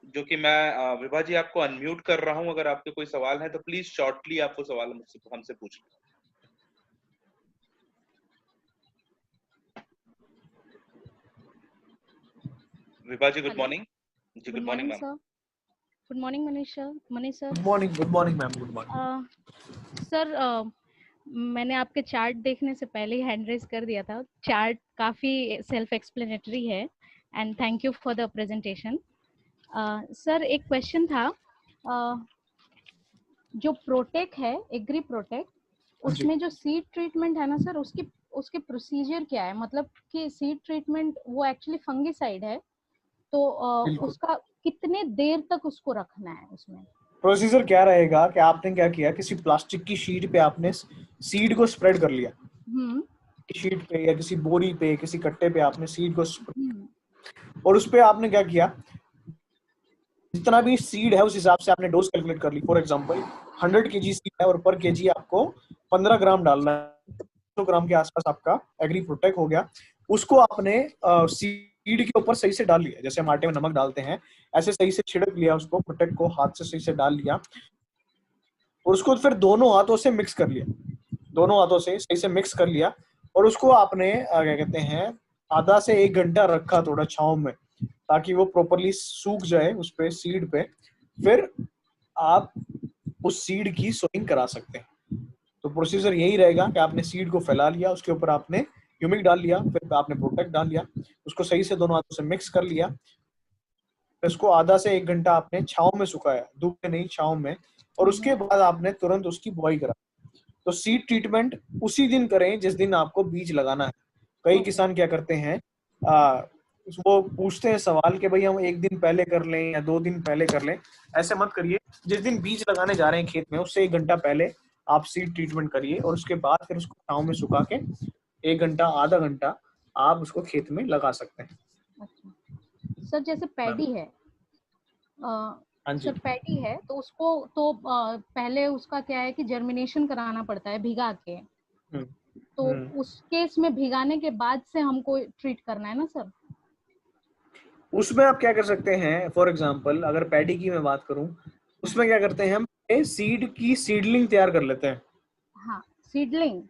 जो कि मैं विभा जी आपको अनम्यूट कर रहा हूं। अगर आपके कोई सवाल है तो प्लीज शॉर्टली आपको सवाल मुझसे हमसे पूछ लें। Vibha ji, good hello, morning. जी, good good morning morning ma'am. Sir. Good morning Manish sir. Good morning ma'am, good morning. Sir, मैंने आपके चार्ट देखने से पहले ही हैंड रेज कर दिया था। चार्ट काफ़ी सेल्फ एक्सप्लेनेटरी है and thank you for the presentation. Sir, एक क्वेश्चन था। जो प्रोटेक है, एग्री प्रोटेक, जी, उसमें जो सीड ट्रीटमेंट है ना सर, उसकी उसके प्रोसीजर क्या है? मतलब कि सीड ट्रीटमेंट वो एक्चुअली फंगिसाइड है, तो बिल्कुल। उसका कितने देर तक उसको रखना है उसमें? प्रोसीजर क्या रहेगा कि आपने क्या किया, किसी प्लास्टिक की शीट पे आपने सीड को स्प्रेड कर लिया, हम्म शीट पे या किसी बोरी पे, किसी कट्टे पे आपने सीड को हम्म और उस पे आपने क्या किया, जितना भी सीड है उस हिसाब से आपने डोज कैलकुलेट कर ली। फॉर एग्जांपल 100 kg सीड है और पर केजी आपको 15 ग्राम डालना है, 200 ग्राम के आसपास आपका एग्री प्रोटेक्ट हो गया। उसको आपने सीड के ऊपर सही से डाल लिया, जैसे हम आटे में नमक डालते हैं, ऐसे सही से छिड़क लिया उसको, प्रोटेक्ट को हाथ से सही से डाल लिया और उसको फिर दोनों हाथों से मिक्स कर लिया, दोनों हाथों से सही से मिक्स कर लिया। और उसको आपने क्या कहते हैं, आधा से 1 घंटा रखा थोड़ा छांव में, ताकि वो प्रॉपरली सूख जाए उस पे, सीड पे। फिर आप उस सीड की सोइंग करा सकते हैं। तो प्रोसीजर यही रहेगा कि आपने सीड को फैला लिया, उसके ऊपर आपने ह्यूमिक डाल लिया, फिर आपने प्रोटेक्ट डाल लिया, उसको सही से दोनों हाथों से मिक्स कर लिया, इसको आधा से 1 घंटा आपने छांव में सुखाया, धूप में नहीं, छांव में। और उसके बाद आपने तुरंत उसकी बुआई करा। तो सीड ट्रीटमेंट उसी दिन करें जिस दिन आपको बीज लगाना है। कई किसान क्या करते हैं, वो पूछते हैं सवाल कि भाई हम 1 दिन पहले कर लें या 2 दिन पहले कर लें। ऐसे मत करिए, जिस दिन बीज लगाने जा रहे हैं खेत में उससे 1 घंटा पहले आप सीड ट्रीटमेंट करिए और उसके बाद फिर उसको छांव में सुखा के 1 घंटा, आधा घंटा आप उसको खेत में लगा सकते हैं। अच्छा सर, जैसे पैडी है, हाँ जी। सर पैडी है तो उसको तो पहले उसका क्या है कि जर्मिनेशन कराना पड़ता है भिगा के, हम्म, तो उस केस में भिगाने के बाद से हमको ट्रीट करना है ना सर? उसमें आप क्या कर सकते हैं, फॉर एग्जाम्पल अगर पैडी की मैं बात करूं, उसमें क्या करते हैं हम, सीड की सीडलिंग तैयार कर लेते हैं, हाँ, सीडलिंग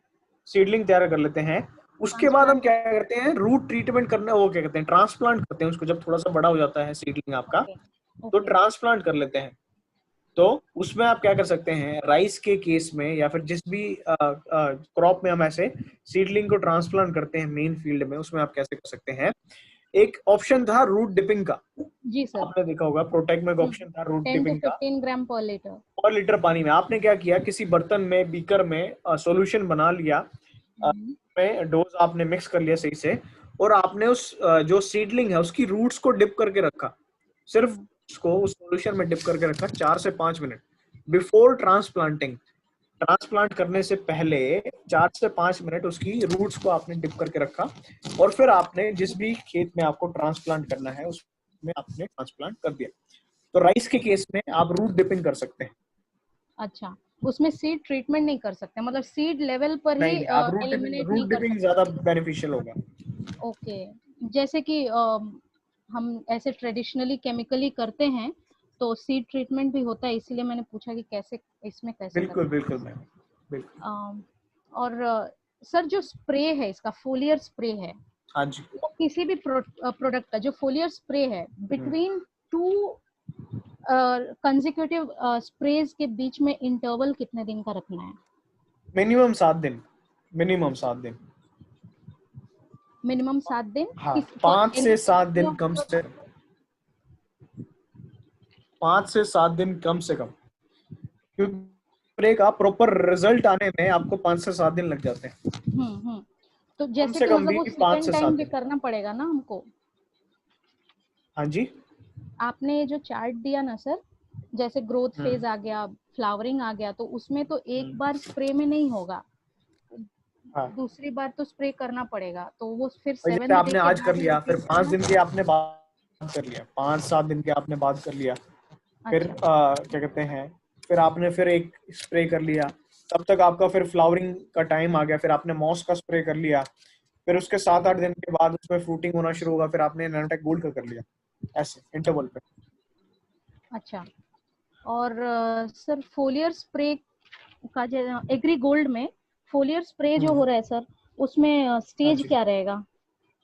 सीडलिंग तैयार कर लेते हैं। उसके बाद हम ट्रांसप्लांट। क्या करते हैं, रूट ट्रीटमेंट करना, वो क्या कहते हैं, ट्रांसप्लांट करते हैं उसको। जब थोड़ा सा बड़ा हो जाता है सीडलिंग आपका, ओके तो ओके। ट्रांसप्लांट कर लेते हैं। तो उसमें आप क्या कर सकते हैं, राइस के केस में या फिर जिस भी क्रॉप में हम ऐसे सीडलिंग को ट्रांसप्लांट करते हैं मेन फील्ड में, उसमें आप कैसे कर सकते हैं, एक ऑप्शन था रूट डिपिंग का, जी सर। आपने देखा होगा प्रोटेक्ट में एक ऑप्शन था रूट 10 to डिपिंग का। 15 ग्राम पर लीटर। और लीटर पानी में आपने क्या किया, किसी बर्तन में, बीकर में सॉल्यूशन बना लिया, में डोज आपने मिक्स कर लिया सही से, और आपने उस जो सीडलिंग है उसकी रूट्स को डिप करके रखा, सिर्फ उसको उस सॉल्यूशन में डिप करके रखा 4 से 5 मिनट बिफोर ट्रांसप्लांटिंग। ट्रांसप्लांट करने से पहले 4 से 5 मिनट उसकी रूट्स को आपने डिप करके रखा और फिर आपने जिस भी खेत में आपको ट्रांसप्लांट करना है उसमें आपने ट्रांसप्लांट कर दिया। तो राइस के केस में आप रूट डिपिंग कर सकते हैं। अच्छा, उसमें सीड ट्रीटमेंट नहीं कर सकते, मतलब सीड लेवल पर ही नहीं, आप एलिमिनेट रूट नहीं कर डिपिंग सकते। ज्यादा बेनिफिशियल होगा। ओके, जैसे कि हम ऐसे ट्रेडिशनली केमिकली करते हैं तो सीड ट्रीटमेंट भी होता है, इसीलिए मैंने पूछा कि कैसे इसमें कैसे बिल्कुल करते हैं। बिल्कुल मैम, बिल्कुल। और सर जो स्प्रे है इसका, फोलियर स्प्रे है, हाँ जी। वो किसी भी प्रोडक्ट का जो फोलियर स्प्रे है, बिटवीन 2 कंसेक्यूटिव स्प्रेज के बीच में इंटरवल कितने दिन का रखना है? मिनिमम 7 दिन, मिनिमम 7 दिन। मिनिमम 7 दिन। हाँ, 5 से 7 दिन कम से 5 से 7 दिन कम से कम, क्योंकि स्प्रे का प्रॉपर रिजल्ट आने में आपको 5 से 7 दिन लग जाते हैं। तो कम जैसे से कि कम मतलब भी वो 5 सेकंड से 7 टाइम भी दिन। करना पड़ेगा ना हमको? हाँ जी। आपने जो चार्ट दिया ना सर, जैसे ग्रोथ फेज आ गया, फ्लावरिंग आ गया, तो उसमें तो एक बार स्प्रे में नहीं होगा, हाँ, दूसरी बार तो स्प्रे करना पड़ेगा, तो वो फिर और जैसे 7th डे आपने के आज कर बाद ही लिया, फिर रिपीट 5 करना दिन के पड़ेगा। आपने बाद कर लिया, 5-7 दिन के आपने बाद कर लिया, फिर अच्छा, क्या कहते हैं, फिर आपने फिर एक स्प्रे कर लिया, तब तक आपका फिर फ्लावरिंग का टाइम आ गया, फिर आपने मॉस का स्प्रे कर लिया, फिर उसके 7-8 दिन के बाद उसमें फ्रूटिंग होना शुरू होगा, फिर आपने नैनोटेक गोल्ड का कर लिया, ऐसे इंटरवल पे। अच्छा। और सर फोलियर स्प्रे का जो एग्री गोल्ड में फोलियर स्प्रे जो हो रहा है सर, उसमें हाँ स्टेज जी। क्या रहेगा?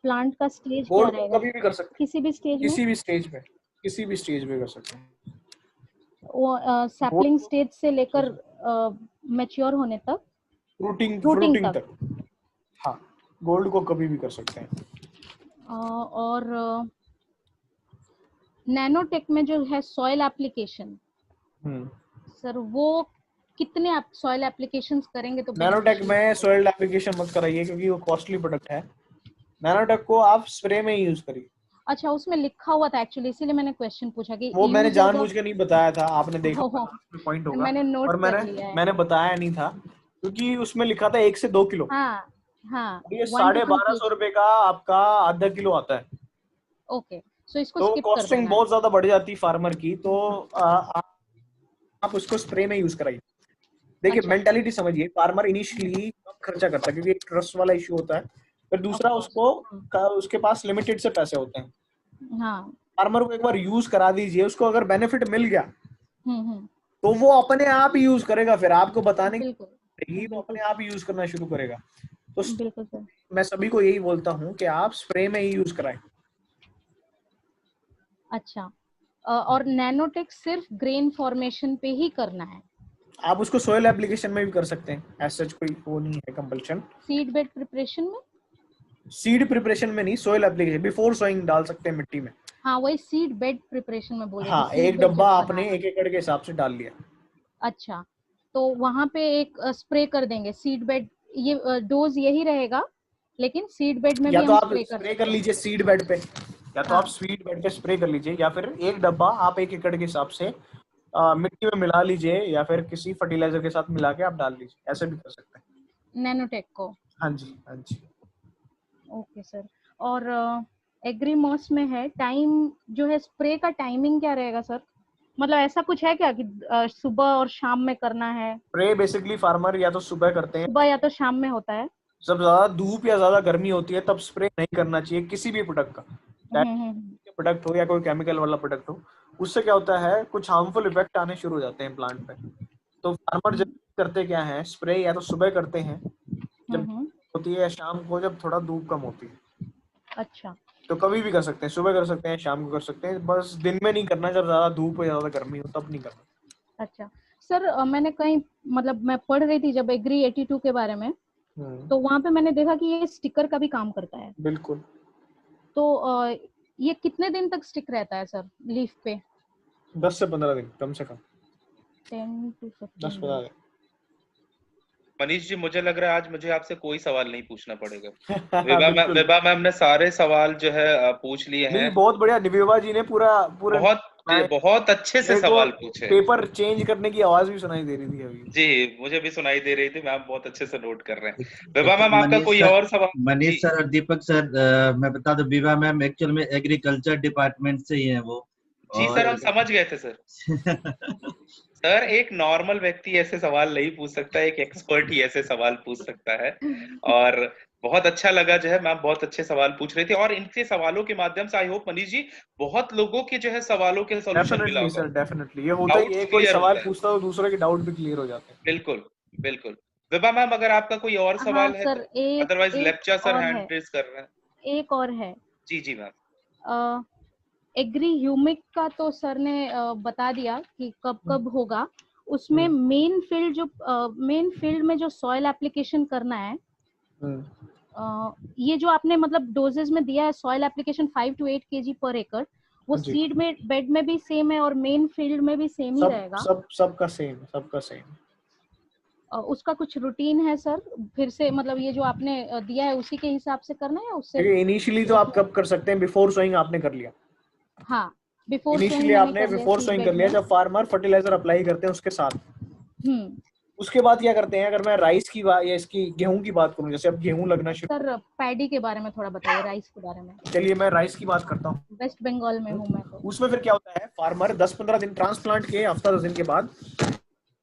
प्लांट का स्टेज क्या गोल्ड को रहेगा? कभी भी कर सकते हैं, किसी भी स्टेज में? किसी भी स्टेज पे, किसी भी स्टेज पे कर सकते हैं। वो गोल्ड सैपलिंग को स्टेज से लेकर मैच्योर होने तक, फ्रूटिंग फ्रूटिंग फ्रूटिंग तक। तक। हाँ, गोल्ड को कभी भी कर सकते हैं। और नैनोटेक में जो है सॉइल एप्लीकेशन, सर वो कितने आप सॉइल एप्लीकेशंस करेंगे तो नैनोटेक बेनिफिशियल में रहेगा? सॉइल एप्लीकेशन मत कराइए, क्योंकि वो कॉस्टली प्रोडक्ट है। नैनोटेक को आप स्प्रे में ही यूज करिए। अच्छा, उसमें लिखा हुआ था एक्चुअली, इसीलिए मैंने क्वेश्चन पूछा कि वो मैंने यूज एज अ जानबूझ के नहीं बताया था, आपने देखा होगा लास्ट में पॉइंट होगा, मैंने और नोट कर मैंने लिया है। मैंने बताया नहीं था, क्योंकि उसमें लिखा था 1 से 2 किलो। हाँ हाँ, और ये 1 to 2 1250 kg। रुपए का आपका आधा किलो आता है, ओके, सो इसको तो स्किप कर कॉस्टिंग देना है। बहुत ज्यादा बढ़ जाती है फार्मर की, तो आप उसको स्प्रे में यूज कराइए। देखिए, अच्छा, मेंटालिटी समझिए, फार्मर इनिशियली कम खर्चा करता है, क्योंकि एक ट्रस्ट वाला इशू होता है, फिर ऑफ दूसरा कोर्स। उसको उसके पास लिमिटेड से पैसे होते हैं। हाँ। फार्मर को एक बार यूज करा दीजिए, उसको अगर बेनिफिट मिल गया हम्म। तो वो अपने आप ही यूज करेगा, फिर आपको बताने बिल्कुल की वो बिल्कुल अपने आप ही यूज करना शुरू करेगा। तो बिल्कुल सर। मैं सभी को यही बोलता हूँ कि आप स्प्रे में ही यूज कराएं। अच्छा, और नैनोटेक सिर्फ ग्रेन फॉर्मेशन पे ही करना है? आप उसको सोयल एप्लीकेशन में भी कर सकते हैं, ऐसा कोई वो नहीं है कंपल्शन। सीड बेड प्रिपरेशन में? सीड प्रिपरेशन में नहीं, सोयल एप्लीकेशन बिफोर सोइंग डाल सकते हैं मिट्टी में। हाँ, वही सीड बेड प्रिपरेशन में बोल रही थी, हाँ, सीड एक बेड डब्बा जब आपने बनाना। 1 एकड़ के हिसाब से डाल लिया। अच्छा, तो वहां पे एक स्प्रे कर देंगे सीड बेड, ये डोज यही रहेगा, लेकिन सीड बेड में या भी तो हम आप स्प्रे कर स्प्रे कर सकते हैं। लीजिए सीड बेड पे, या तो आप हाँ। सीड बेड पे स्प्रे कर लीजिए, या फिर एक डब्बा आप 1 एकड़ के हिसाब से मिट्टी में मिला लीजिए, या फिर किसी फर्टिलाइजर के साथ मिला के आप डाल लीजिए, ऐसे भी कर सकते हैं। नैनोटेक को। हाँ जी, हाँ जी। Okay sir. और एग्रीमॉस में है टाइम, जो है स्प्रे का टाइमिंग क्या रहेगा सर? मतलब ऐसा कुछ है क्या कि सुबह और शाम में करना है? स्प्रे बेसिकली फार्मर या तो सुबह करते हैं, सुबह या तो शाम में होता है? जब ज्यादा धूप या ज्यादा गर्मी होती है तब स्प्रे नहीं करना चाहिए किसी भी प्रोडक्ट का, चाहे हम्म। प्रोडक्ट हो या कोई केमिकल वाला प्रोडक्ट हो। उससे क्या होता है, कुछ हार्मफुल इफेक्ट आने शुरू हो जाते हैं प्लांट पे। तो फार्मर जब करते क्या है, स्प्रे या तो सुबह करते हैं जब हम्म। होती है, या शाम को जब थोड़ा धूप कम होती है। अच्छा। तो कभी भी कर सकते हैं, सुबह कर सकते हैं, शाम को कर सकते हैं, बस दिन में नहीं करना, जब ज्यादा धूप हो या ज्यादा गर्मी हो तब नहीं करना। अच्छा सर, मैंने कहीं, मतलब मैं पढ़ रही थी जब एग्री 82 के बारे में, तो वहां पे मैंने देखा कि ये स्टिकर का भी काम करता है। बिल्कुल। तो ये कितने दिन तक स्टिक रहता है सर लीफ पे? 10 से 15 दिन कम से कम। 10 to 15 10-15 दिन। दिन। मनीष जी, मुझे लग रहा है आज मुझे आपसे कोई सवाल नहीं पूछना पड़ेगा। बिल्कुल विभा मैम ने सारे सवाल जो है पूछ लिए नहीं, हैं। बहुत बढ़िया, निवेवा जी ने पूरा पूरा बहुत बहुत अच्छे से मेरे को सवाल पूछे। पेपर चेंज करने की आवाज भी सुनाई दे रही थी अभी। जी, मुझे भी सुनाई दे रही थी, मैम बहुत अच्छे से नोट कर रहे हैं। विभा मैम, आपका कोई और सवाल? मनीष जी सर और दीपक सर, मैं बता दूं, विभा मैम एक्चुअल में एग्रीकल्चर डिपार्टमेंट से ही है वो। जी सर, हम समझ गए थे सर। सर, एक नॉर्मल व्यक्ति ऐसे सवाल नहीं पूछ सकता, एक एक्सपर्ट ही ऐसे सवाल पूछ सकता है। और बहुत अच्छा लगा जो है, मैम बहुत अच्छे सवाल पूछ रहे थे, और इनके सवालों के माध्यम से आई होप मनीष जी बहुत लोगों के जो है सवालों के सॉल्यूशन मिला डेफिनेटली होगा। सर, डेफिनेटली ये होता ही डाउट्स है, कोई क्लियर सवाल होता है। पूछता हो दूसरे के डाउट भी क्लियर हो जाते हैं। बिल्कुल बिल्कुल। विभा मैम, अगर आपका कोई और हाँ सवाल है सर, तो, एक अदरवाइज एक लेप्चा सर और हैंड है, रेज कर रहे हैं। एक और है। जी जी मैम। एग्री ह्यूमिक का तो सर ने बता दिया कि कब कब होगा। उसमें हम्म। मेन फील्ड में जो सॉइल एप्लीकेशन करना है, ये जो आपने मतलब डोजेज में दिया है, सॉइल एप्लीकेशन 5 to 8 kg पर एकड़, वो जी। सीड में बेड में भी सेम है और मेन फील्ड में भी सेम ही रहेगा। सबका सेम, सबका सेम। उसका कुछ रूटीन है सर? फिर से मतलब ये जो आपने दिया है उसी के हिसाब से करना है या उससे? देखिए, इनिशियली तो आप कब कर सकते हैं, बिफोर सोइंग आपने कर लिया। हाँ, बिफोर सोइंग इनिशियली मैंने आपने कर लिया बिफोर सीड सोइंग कर बेड लिया, में। जब फार्मर फर्टिलाइजर अप्लाई करते हैं उसके साथ। हम्म। उसके बाद क्या करते हैं, अगर मैं राइस की बात या इसकी गेहूं की बात करूं, जैसे अब गेहूं लगना शुरू। सर, पैडी के बारे में थोड़ा बताइए, राइस के बारे में। चलिए मैं राइस की बात करता हूँ। वेस्ट बंगाल में हूँ मैं तो। उसमें फिर क्या होता है, फार्मर 10-15 दिन ट्रांसप्लांट के, हफ्ता 10 दिन के बाद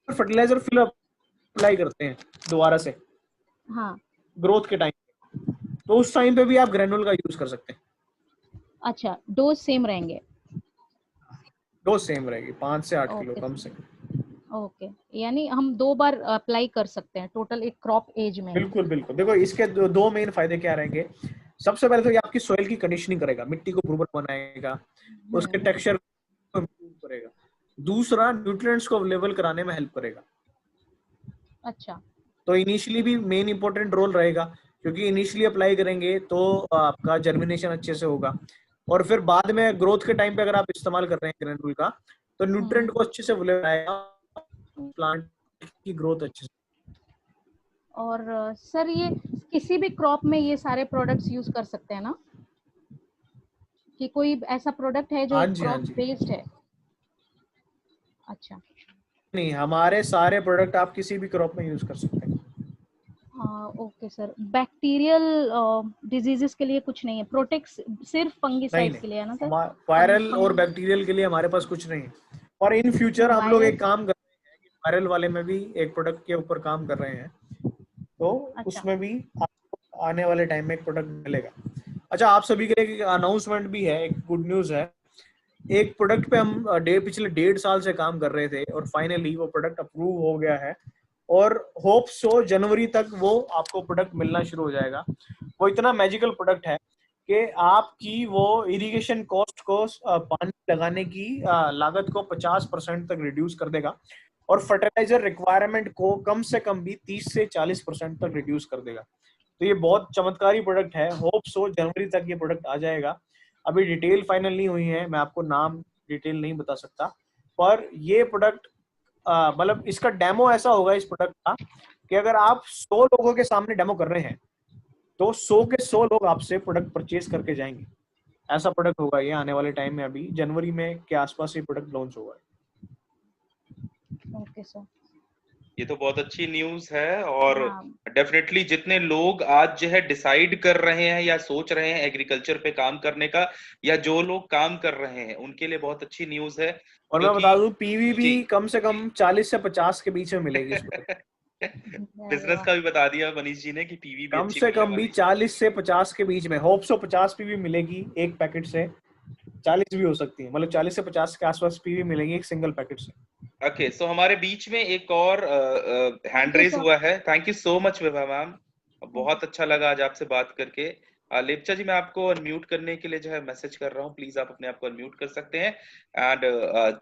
फर्टिलाइजर फिल अप्लाई करते हैं दोबारा से हाँ। ग्रोथ के टाइम। तो उस टाइम पे भी आप ग्रेनुल का यूज कर सकते हैं। अच्छा, डोज सेम रहेंगे? डोज सेम रहेगी, 5 से 8 किलो ओके कम से कम। ओके, यानी हम 2 बार अप्लाई कर सकते हैं टोटल एक क्रॉप एज में? बिल्कुल बिल्कुल। देखो, इसके दो मेन फायदे क्या रहेंगे। सबसे पहले तो ये आपकी सॉइल की कंडीशनिंग करेगा, मिट्टी को उर्वर बनाएगा, उसके टेक्सचर को इम्प्रूव करेगा। दूसरा, न्यूट्रिएंट्स को अवेलेबल कराने में हेल्प करेगा। अच्छा। तो इनिशियली भी मेन इंपॉर्टेंट रोल रहेगा, क्योंकि इनिशियली अप्लाई करेंगे तो आपका जर्मिनेशन अच्छे से होगा, और फिर बाद में ग्रोथ के टाइम पे अगर आप इस्तेमाल कर रहे हैं ग्रेनुल का, तो न्यूट्रिएंट को अच्छे से अवेलेबल आएगा, प्लांट की ग्रोथ अच्छे से। और सर, ये किसी भी क्रॉप में ये सारे प्रोडक्ट्स यूज कर सकते हैं ना, कि कोई ऐसा प्रोडक्ट है जो हाँ जी, हाँ क्रॉप जी। बेस्ड है? अच्छा। नहीं, हमारे सारे प्रोडक्ट आप किसी भी क्रॉप में यूज कर सकते हैं। ओके सर, बैक्टीरियल डिजीजेस के लिए कुछ नहीं है, प्रोटेक्ट सिर्फ फंगिसाइड्स के लिए है ना सर? वायरल और बैक्टीरियल के लिए हमारे पास कुछ नहीं है। और इन फ्यूचर हम लोग एक काम कर रहे हैं कि वायरल वाले में भी एक प्रोडक्ट के ऊपर काम कर रहे हैं, तो अच्छा। उसमें भी आपको आने वाले टाइम में एक प्रोडक्ट मिलेगा। अच्छा, आप सभी के लिए एक अनाउंसमेंट भी है, एक गुड न्यूज है। एक प्रोडक्ट पे हम पिछले 1.5 साल से काम कर रहे थे, और फाइनली वो प्रोडक्ट अप्रूव हो गया है, और होप सो जनवरी तक वो आपको प्रोडक्ट मिलना शुरू हो जाएगा। वो इतना मैजिकल प्रोडक्ट है कि आपकी वो इरिगेशन कॉस्ट को, पानी लगाने की लागत को 50% तक रिड्यूस कर देगा, और फर्टिलाइजर रिक्वायरमेंट को कम से कम भी 30 से 40% तक रिड्यूस कर देगा। तो ये बहुत चमत्कारी प्रोडक्ट है। होप सो जनवरी तक ये प्रोडक्ट आ जाएगा। अभी डिटेल फाइनल नहीं हुई है, मैं आपको नाम डिटेल नहीं बता सकता, पर ये प्रोडक्ट मतलब इसका डेमो ऐसा होगा इस प्रोडक्ट का कि अगर आप 100 लोगों के सामने डेमो कर रहे हैं, तो 100 के 100 लोग आपसे प्रोडक्ट परचेज करके जाएंगे। ऐसा प्रोडक्ट होगा ये आने वाले टाइम में, अभी जनवरी में के आसपास ये प्रोडक्ट लॉन्च होगा। ओके सर, ये तो बहुत अच्छी न्यूज है, और हाँ। डेफिनेटली जितने लोग आज जो है डिसाइड कर रहे हैं या सोच रहे हैं एग्रीकल्चर पे काम करने का, या जो लोग काम कर रहे हैं, उनके लिए बहुत अच्छी न्यूज है। और मैं बता दूं, पीवी भी कम से कम 40 से 50 के बीच में मिलेगी इस बिजनेस का भी बता दिया मनीष जी ने कि पीवी भी कम अच्छी से मिलने कम भी वाली है। 40 से 50 के बीच में। होप सो 50 पीवी मिलेगी एक पैकेट से, 40 भी हो सकती है, मतलब 40 से 50 के आसपास पीवी मिलेंगी एक सिंगल पैकेट से। ओके, सो हमारे बीच में एक और हैंड रेज हुआ है। Thank you so much Vibha ma'am, बहुत अच्छा लगा आज आपसे बात करके। लेप्चा जी, मैं आपको अनम्यूट करने के लिए जो है मैसेज कर रहा हूँ, प्लीज आप अपने आप को अनम्यूट कर सकते हैं, एंड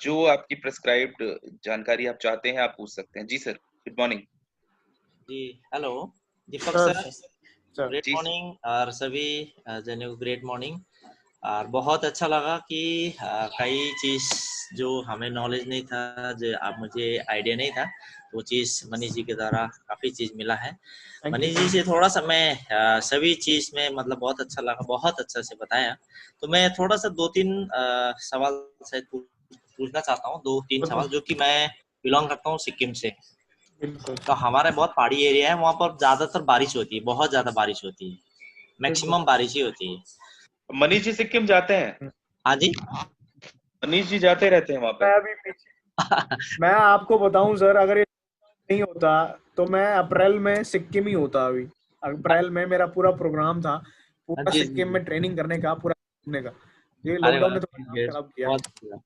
जो आपकी प्रिस्क्राइब्ड जानकारी आप चाहते हैं आप पूछ सकते हैं। जी सर, गुड मॉर्निंग। जी हेलो दीपक सर, सर, ग्रेट मॉर्निंग, और सभी जने को ग्रेट मॉर्निंग। और बहुत अच्छा लगा कि कई चीज़ जो हमें नॉलेज नहीं था, जो आप मुझे आइडिया नहीं था, वो चीज़ मनीष जी के द्वारा काफ़ी चीज़ मिला है। मनीष जी से थोड़ा सा मैं सभी चीज़ में मतलब बहुत अच्छा लगा, बहुत अच्छा से बताया। तो मैं थोड़ा सा 2-3 सवाल शायद पूछता पूछना चाहता हूँ 2-3 बिल्कुल। सवाल, जो कि मैं बिलोंग करता हूँ सिक्किम से। बिल्कुल तो हमारा बहुत पहाड़ी एरिया है, वहाँ पर ज्यादातर बारिश होती है, बहुत ज्यादा बारिश होती है, मैक्सिमम बारिश ही होती है। मनीष जी सिक्किम जाते हैं? हाँ जी। मनीष जी जाते रहते हैं वहां पे? मैं अभी मैं आपको बताऊं सर, अगर ये नहीं होता तो मैं अप्रैल में सिक्किम ही होता। अभी अप्रैल में मेरा पूरा प्रोग्राम था, पूरा जी सिक्किम जी। में ट्रेनिंग करने का, पूरा घूमने का। ये अरे लॉकडाउन वाह, ने थोड़ा काम great, खराब किया। बहुत अच्छा।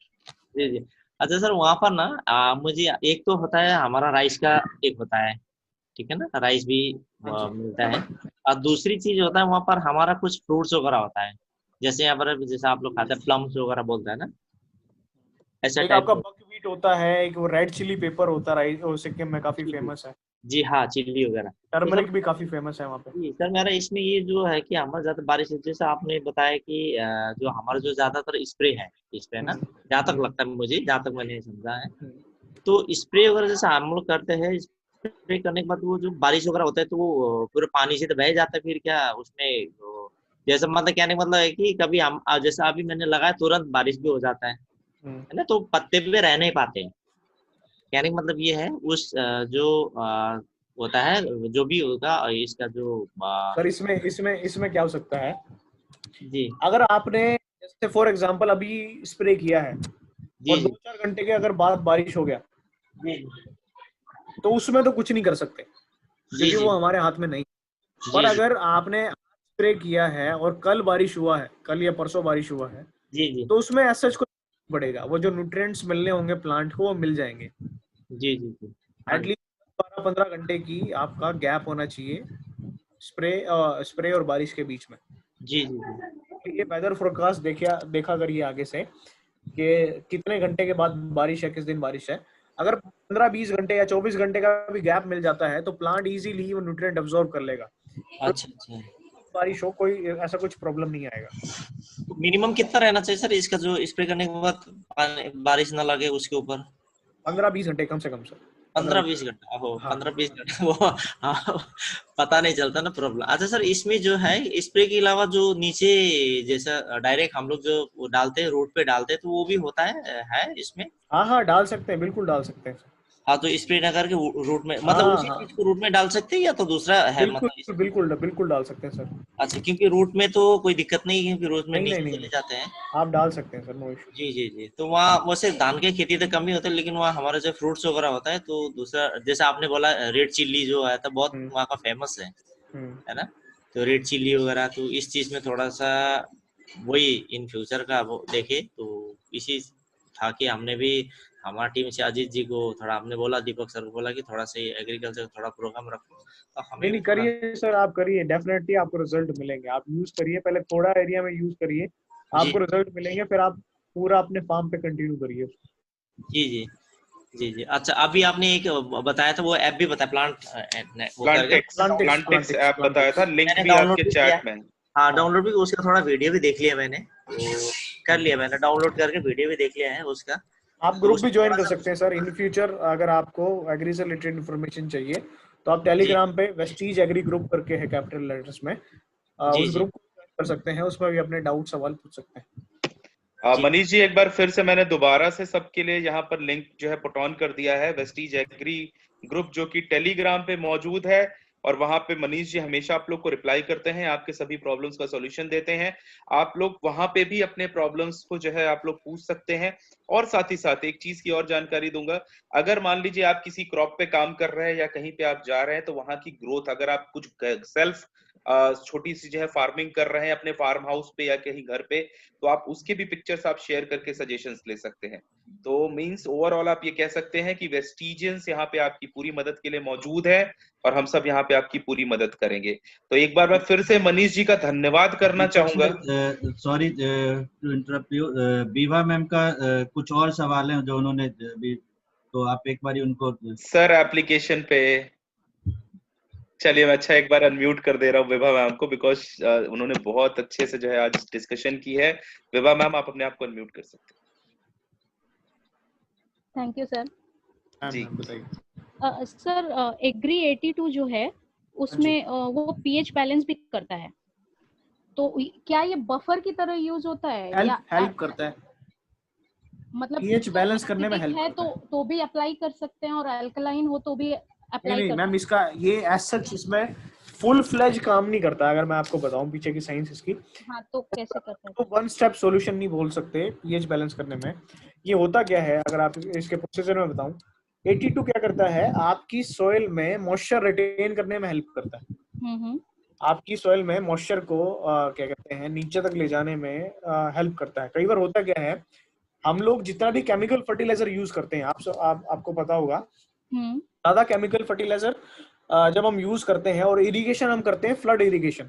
जी जी। अच्छा सर, वहाँ पर ना मुझे एक तो होता है हमारा राइस का, एक होता है, ठीक है ना, राइस भी हाँ जी। मिलता है। और दूसरी चीज होता है वहाँ पर हमारा कुछ फ्रूट्स वगैरह होता है, जैसे यहाँ पर जैसे आप लोग खाते हैं प्लम्स वगैरह बोलते हैं ना, ऐसा एक टाइप आपका का। बकव्हीट होता है, एक वो रेड चिली पेपर होता है, राइस, वो सिक्किम में काफी जी जी। फेमस है। जी हाँ, चिल्ली वगैरह। तो सर, टर्मरिक भी काफी फेमस है वहाँ पे। जी सर, मेरा इसमें ये जो है कि हमारा ज्यादा बारिश है, जैसे आपने बताया कि जो हमारा जो ज्यादातर स्प्रे है इस पे ना, जहाँ तक लगता है मुझे, जहाँ तक मैंने समझा है, तो स्प्रे वगैरह जैसे हम लोग करते हैं, स्प्रे करने के बाद वो जो बारिश वगैरह होता है तो वो पूरे पानी से तो बह जाता है, फिर क्या उसमें जैसे मतलब कहने का मतलब है कि कभी हम जैसे अभी मैंने लगाया तुरंत बारिश भी हो जाता है ना, तो पत्ते पे रह नहीं पाते हैं। कहने का मतलब ये है उस जो होता है, जो भी होगा इसका जो सर इसमें इसमें इसमें क्या हो सकता है, जी अगर आपने जैसे फॉर एग्जांपल अभी स्प्रे किया है जी और जी 2-4 घंटे के अगर बाद बारिश हो गया, जी तो उसमें तो कुछ नहीं कर सकते जी क्योंकि जी वो हमारे हाथ में नहीं। पर जी जी अगर आपने स्प्रे किया है और कल बारिश हुआ है, कल या परसों बारिश हुआ है, जी जी तो उसमें ऐसा कुछ नहीं पड़ेगा। वो जो न्यूट्रिएंट्स मिलने होंगे प्लांट को वो मिल जाएंगे। जी जी जी। हाँ एटलीस्ट 12-15 घंटे की आपका गैप होना चाहिए स्प्रे स्प्रे और बारिश के बीच में। जी जी जी ये वेदर फोरकास्ट देखा करिए आगे से कि कितने घंटे के बाद बारिश है, किस दिन बारिश है। अगर 15-20 घंटे या 24 घंटे का भी गैप मिल जाता है तो प्लांट इजीली वो न्यूट्रिएंट अब्सॉर्ब कर लेगा। तो अच्छा अच्छा। बारिश हो, कोई ऐसा कुछ प्रॉब्लम नहीं आएगा। तो मिनिमम कितना रहना चाहिए सर इसका, जो स्प्रे करने के बाद बारिश ना लगे उसके ऊपर? 15-20 घंटे कम से कम सर। 15 15-20। 20 घंटा हो, हाँ 15 20 घंटा वो हाँ, पता नहीं चलता ना प्रॉब्लम। अच्छा सर, इसमें जो है स्प्रे के अलावा जो नीचे जैसा डायरेक्ट हम लोग जो वो डालते हैं, रोड पे डालते हैं, तो वो भी होता है इसमें? हाँ हाँ, डाल सकते हैं, बिल्कुल डाल सकते हैं सर। हाँ, तो स्प्रे ना करके रूट में, मतलब हाँ उसी चीज हाँ, को रूट में डाल सकते हैं या तो दूसरा है बिल्कुल मतलब इसमें? बिल्कुल बिल्कुल डाल सकते हैं सर। अच्छा, क्योंकि रूट में तो कोई दिक्कत नहीं है, क्योंकि रूट में नहीं नहीं नीचे नहीं चले नहीं, जाते हैं। आप डाल सकते हैं सर, नो इशू। जी जी जी। तो वहाँ वैसे धान की खेती तो कम ही होता है, लेकिन वहाँ हमारा जो फ्रूट्स वगैरह होता है, तो दूसरा जैसे आपने बोला रेड चिल्ली जो आया था, बहुत हम्म वहाँ का फेमस हम्म। है ना? तो रेड चिल्ली वगैरह, तो इस चीज में थोड़ा सा वही इन फ्यूचर का वो देखे, तो इसी था कि हमने भी हमारी टीम से अजीत जी को थोड़ा हमने बोला, दीपक सर को बोला कि थोड़ा सा एग्रीकल्चर का थोड़ा प्रोग्राम रखो, तो हमें नहीं भी नहीं, थोड़ा। करिए सर, आप करिए, डेफिनेटली आपको रिजल्ट मिलेंगे। आप यूज करिए, पहले थोड़ा एरिया में यूज करिए, जी आपको रिजल्ट मिलेंगे, फिर आप पूरा अपने फार्म पे कंटिन्यू करिए। जी जी जी जी। अच्छा, अभी आपने एक बताया था, वो ऐप भी बताया, प्लांट वो करके प्लांटेक्स प्लांटिक्स प्लांटेक्स प्लांटिक्स ऐप बताया था, प्लांटिक्स। लिंक मैंने भी डाउनलोड आपके भी किया है। चैट में है। हाँ, हाँ डाउनलोड भी, उसका थोड़ा वीडियो भी देख लिया मैंने, तो कर लिया मैंने, डाउनलोड करके वीडियो भी देख लिया है उसका। आप तो ग्रुप भी उसमें ज्वाइन थोड़ा कर सा सकते हैं सर इन फ्यूचर। अगर आपको एग्री से रिलेटेड इन्फॉर्मेशन चाहिए तो आप जी टेलीग्राम पे वेस्टीज एग्री ग्रुप करके है, कैपिटल लेटर्स में, जी उस जी ग्रुप को ज्वाइन कर सकते हैं। उसमें भी अपने डाउट सवाल पूछ सकते हैं। जी मनीष जी, एक बार फिर से मैंने दोबारा से सबके लिए यहाँ पर लिंक जो है पुट ऑन कर दिया है, वेस्टीज एग्री ग्रुप, जो कि टेलीग्राम पे मौजूद है। और वहां पे मनीष जी हमेशा आप लोग को रिप्लाई करते हैं, आपके सभी प्रॉब्लम्स का सॉल्यूशन देते हैं। आप लोग वहां पे भी अपने प्रॉब्लम्स को जो है आप लोग पूछ सकते हैं। और साथ ही साथ एक चीज की और जानकारी दूंगा, अगर मान लीजिए आप किसी क्रॉप पे काम कर रहे हैं या कहीं पे आप जा रहे हैं, तो वहां की ग्रोथ, अगर आप कुछ सेल्फ छोटी सी जो है फार्मिंग कर रहे हैं अपने फार्म हाउस पे या कहीं घर पे, तो आप उसके भी पिक्चर्स आप शेयर करके सजेशंस ले सकते हैं। तो मींस ओवरऑल आप ये कह सकते हैं कि वेस्टीजियंस यहाँ पे आपकी पूरी मदद के लिए मौजूद है, और हम सब यहाँ पे आपकी पूरी मदद करेंगे। तो एक बार मैं फिर से मनीष जी का धन्यवाद करना दीपक चाहूंगा। Sir, sorry to interrupt you, Vibha ma'am का कुछ और सवाल है जो उन्होंने अभी, तो आप एक बार उनको। सर एप्लीकेशन पे, चलिए मैं अच्छा एक बार अनम्यूट कर दे रहा हूँ विभा मैम को, बिकॉज उन्होंने बहुत अच्छे से जो है आज डिस्कशन की है। विभा मैम, आप अपने आप को अनम्यूट कर सकते थैंक यू सर। हैं जी। बताइए। सर एग्री 82 जो है हाँ जी, उसमें वो पीएच बैलेंस भी करता है, तो क्या ये बफर की तरह यूज होता है हेल्प या हेल्प करता है। मतलब पीएच बैलेंस करने में हेल्प है करता है। तो भी अप्लाई कर सकते हैं और अल्कलाइन हो तो भी अप्लाई नहीं कर मैम, इसका ये एज सच इसमें फुल फ्लेज काम नहीं करता। अगर मैं आपको बताऊं पीछे की साइंस इसकी, हाँ, तो कैसे करता है? तो वन स्टेप सॉल्यूशन नहीं बोल सकते पीएच बैलेंस करने में। ये होता क्या है, अगर आप इसके प्रोसीजर में बताऊं, 82 क्या करता है, आपकी सॉइल में मॉइस्चर रिटेन करने में हेल्प करता है। आपकी सॉइल में मॉइस्चर को क्या कहते हैं, नीचे तक ले जाने में हेल्प करता है। कई बार होता क्या है, हम लोग जितना भी केमिकल फर्टिलाइजर यूज करते हैं, आपको पता होगा, ज्यादा केमिकल फर्टिलाइजर जब हम यूज करते हैं और इरिगेशन हम करते हैं, फ्लड इरिगेशन,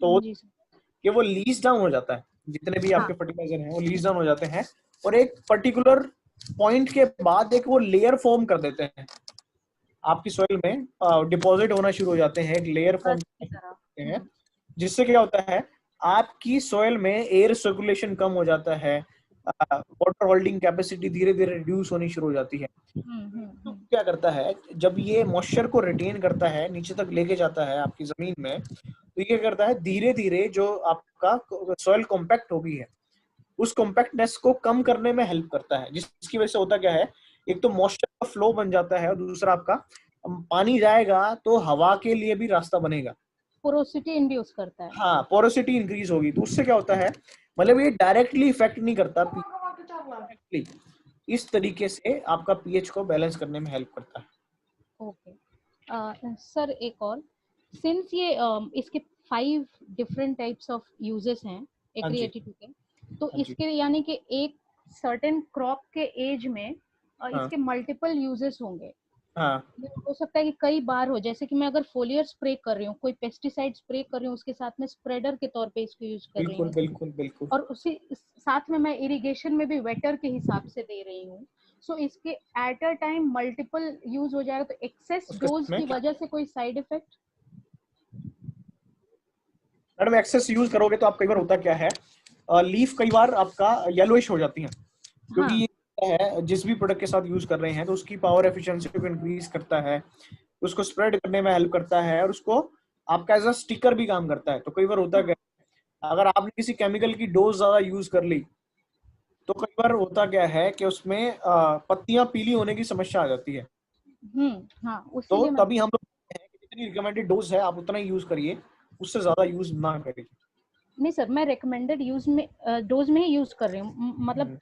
तो जी सर। कि वो लीज डाउन हो जाता है। जितने भी आपके हाँ। फर्टिलाइजर हैं वो लीज डाउन हो जाते हैं, और एक पर्टिकुलर पॉइंट के बाद एक वो लेयर फॉर्म कर देते हैं आपकी सॉइल में, डिपॉजिट होना शुरू हो जाते हैं, एक लेयर फॉर्म की तरह। करते हैं, जिससे क्या होता है, आपकी सॉइल में एयर सर्कुलेशन कम हो जाता है, वाटर होल्डिंग कैपेसिटी धीरे धीरे रिड्यूस होनी शुरू हो जाती है। तो क्या करता है, जब ये मॉइस्चर को रिटेन करता है, नीचे तक लेके जाता है आपकी जमीन में, तो ये करता है धीरे धीरे जो आपका सॉइल कॉम्पैक्ट हो गई है, उस कॉम्पैक्टनेस को कम करने में हेल्प करता है। जिसकी वजह से होता क्या है, एक तो मॉइस्चर का फ्लो बन जाता है, और दूसरा आपका पानी जाएगा तो हवा के लिए भी रास्ता बनेगा, पोरोसिटी इंड्यूस करता है। हाँ, पोरोसिटी इंक्रीज होगी। तो उससे क्या होता है, मतलब ये डायरेक्टली इफेक्ट नहीं करता, डायरेक्टली इस तरीके से आपका पीएच को बैलेंस करने में हेल्प करता है। ओके सर, एक और, सिंस ये इसके 5 डिफरेंट टाइप्स ऑफ यूजेस हैं एक्री 82 के, तो इसके यानी कि एक सर्टेन क्रॉप के एज में इसके मल्टीपल यूजेस होंगे। हाँ, हो सकता है कि कई बार हो, जैसे कि मैं अगर फोलियर स्प्रे कर रही हूँ, कोई पेस्टिसाइड स्प्रे कर रही हूँ, उसके साथ में स्प्रेडर के तौर पे इसको यूज कर रही बिल्कुल हूँ, बिल्कुल बिल्कुल। और उसी साथ में मैं इरिगेशन में भी वेटर के हिसाब से दे रही हूँ, सो इसके at a time multiple use हो जाएगा, तो एक्सेस डोज की वजह से कोई side effect? Madam excess use करोगे तो आप कई बार होता क्या है, लीफ कई बार आपका येलोइश हो जाती है, क्योंकि ये है जिस भी प्रोडक्ट के साथ यूज कर रहे हैं तो उसकी पावर एफिशिएंसी को इंक्रीज करता है, उसको स्प्रेड करने में हेल्प करता है, और उसको आपका एज अ स्टिकर भी काम करता है। तो कई बार होता क्या है, अगर आपने किसी केमिकल की डोज ज्यादा यूज कर ली, तो कई बार होता क्या है कि उसमें पत्तियां पीली होने की समस्या आ जाती है। हाँ, तो उसीलिए तभी हम लोग कहते हैं कि जितनी रिकमेंडेड डोज है आप उतना ही यूज करिए, उससे ज्यादा यूज ना करिए। नहीं सर, मैं रिकमेंडेड यूज में डोज में ही यूज कर रही हूँ, मतलब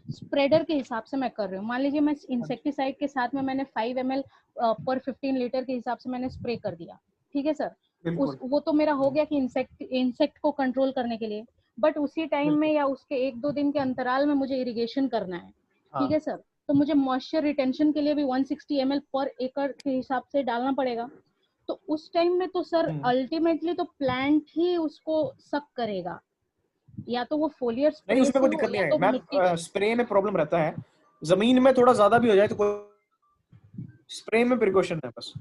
स्प्रेडर के हिसाब से मैं कर रही हूँ। मान लीजिए मैं इंसेक्टिसाइड के साथ में मैंने 5 ml पर 15 लीटर के हिसाब से मैंने स्प्रे कर दिया, ठीक है सर, वो तो मेरा हो गया कि इंसेक्ट को कंट्रोल करने के लिए, बट उसी टाइम में या उसके 1-2 दिन के अंतराल में मुझे इरिगेशन करना है, ठीक है सर, तो मुझे मॉइस्चर रिटेंशन के लिए भी 160 ml पर एकड़ के हिसाब से डालना पड़ेगा। तो उस टाइम में तो सर अल्टीमेटली तो प्लांट ही उसको सक करेगा, या तो वो फोलियर नहीं, स्प्रे उसमें से कोई हो दिक्कत नहीं या है तो मैम, मिट्टी का। स्प्रे में प्रॉब्लम रहता है, जमीन में थोड़ा ज्यादा भी हो जाए तो कोई, स्प्रे में प्रिकॉशन है बस।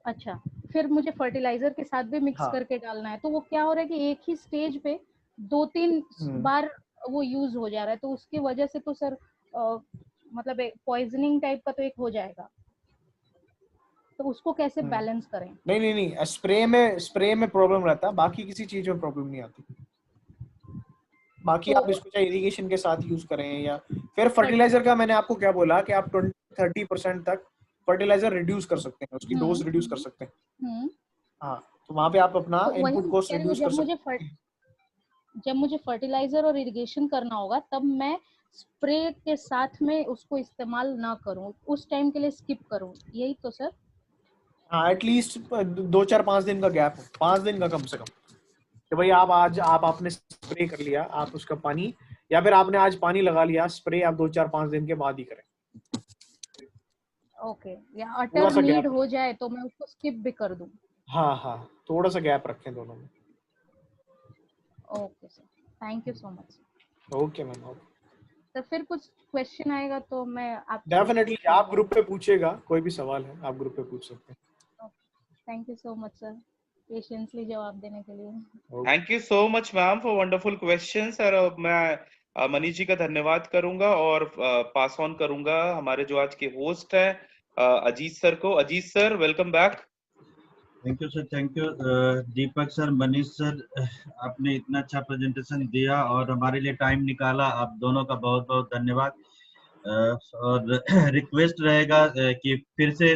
अच्छा, फिर मुझे फर्टिलाइजर के साथ भी मिक्स हाँ, करके डालना है, तो वो क्या हो रहा है कि एक ही स्टेज पे 2-3 बार वो यूज हो जा रहा है, तो उसकी वजह से तो सर मतलब पॉइजनिंग टाइप का तो एक हो जाएगा, तो उसको कैसे बैलेंस करें? नहीं नहीं नहीं, स्प्रे में प्रॉब्लम रहता है, बाकी किसी चीज में प्रॉब्लम नहीं आती। बाकी तो आप इसको चाहे इरिगेशन के साथ यूज करें, या फिर फर्टिलाइजर का मैंने आपको क्या बोला कि आप 20-30% तक फर्टिलाइजर रिड्यूस कर सकते हैं, उसकी डोज रिड्यूस कर सकते हैं। हाँ, तो वहां पे आप अपना तो वही इनपुट कॉस्ट कह रही हूँ, रिड्यूस कर सकते हैं। जब मुझे फर्टिलाइजर और इरिगेशन करना होगा तब मैं स्प्रे के साथ में उसको इस्तेमाल ना करूं, उस टाइम के लिए स्किप करूं, यही तो सर? हाँ, एटलीस्ट 2-4-5 दिन का गैप हो, 5 दिन का कम से कम, कि भाई आप आज आपने स्प्रे कर लिया, आप उसका पानी, या फिर आपने आज पानी लगा लिया, स्प्रे आप 2-4-5 दिन के बाद ही करें। ओके, या थोड़ा अटर सा नीड गैप, हो जाए तो मैं उसको स्किप भी कर दूं? हाँ हाँ, थोड़ा सा गैप रखें दोनों में। Okay sir, thank you so much. Okay ma'am, okay, तो फिर कुछ क्वेश्चन आएगा तो मैं आपसे डेफिनेटली आप ग्रुप पे पूछिएगा, कोई भी सवाल है आप ग्रुप पे पूछ सकते हैं। Thank you so much sir, patiently जवाब देने के लिए। Thank you so much ma'am for wonderful questions. Sir मैं मनीष जी का धन्यवाद करूंगा और पास ऑन करूंगा हमारे जो आज के होस्ट हैं अजीत सर को। Ajit sir, welcome back. Thank you sir, thank you Deepak sir, Manish sir, आपने इतना अच्छा प्रेजेंटेशन दिया और हमारे लिए टाइम निकाला, आप दोनों का बहुत बहुत धन्यवाद। और रिक्वेस्ट रहेगा कि फिर से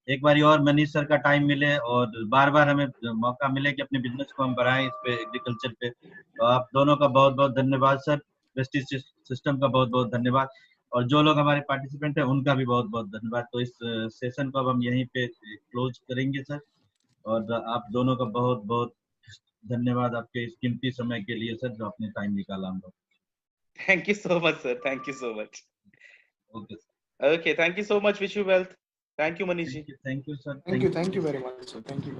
एक बारी और मनीष सर का टाइम मिले और बार बार हमें मौका मिले कि अपने बिजनेस को हम बढ़ाएं इस पे, एग्रीकल्चर पे। तो आप दोनों का बहुत बहुत धन्यवाद सर, प्रेस्टीज सिस्टम का बहुत बहुत धन्यवाद, और जो लोग हमारे पार्टिसिपेंट हैं उनका भी बहुत बहुत धन्यवाद। तो इस सेशन को अब हम यहीं पे क्लोज करेंगे सर, और आप दोनों का बहुत बहुत धन्यवाद आपके इस कीमती समय के लिए सर, जो आपने टाइम निकाला हम लोग। Thank you so much sir, thank you so much. Okay okay, thank you so much, wish you wealth. Thank you Manish ji. Thank you sir, thank you very much sir, thank you.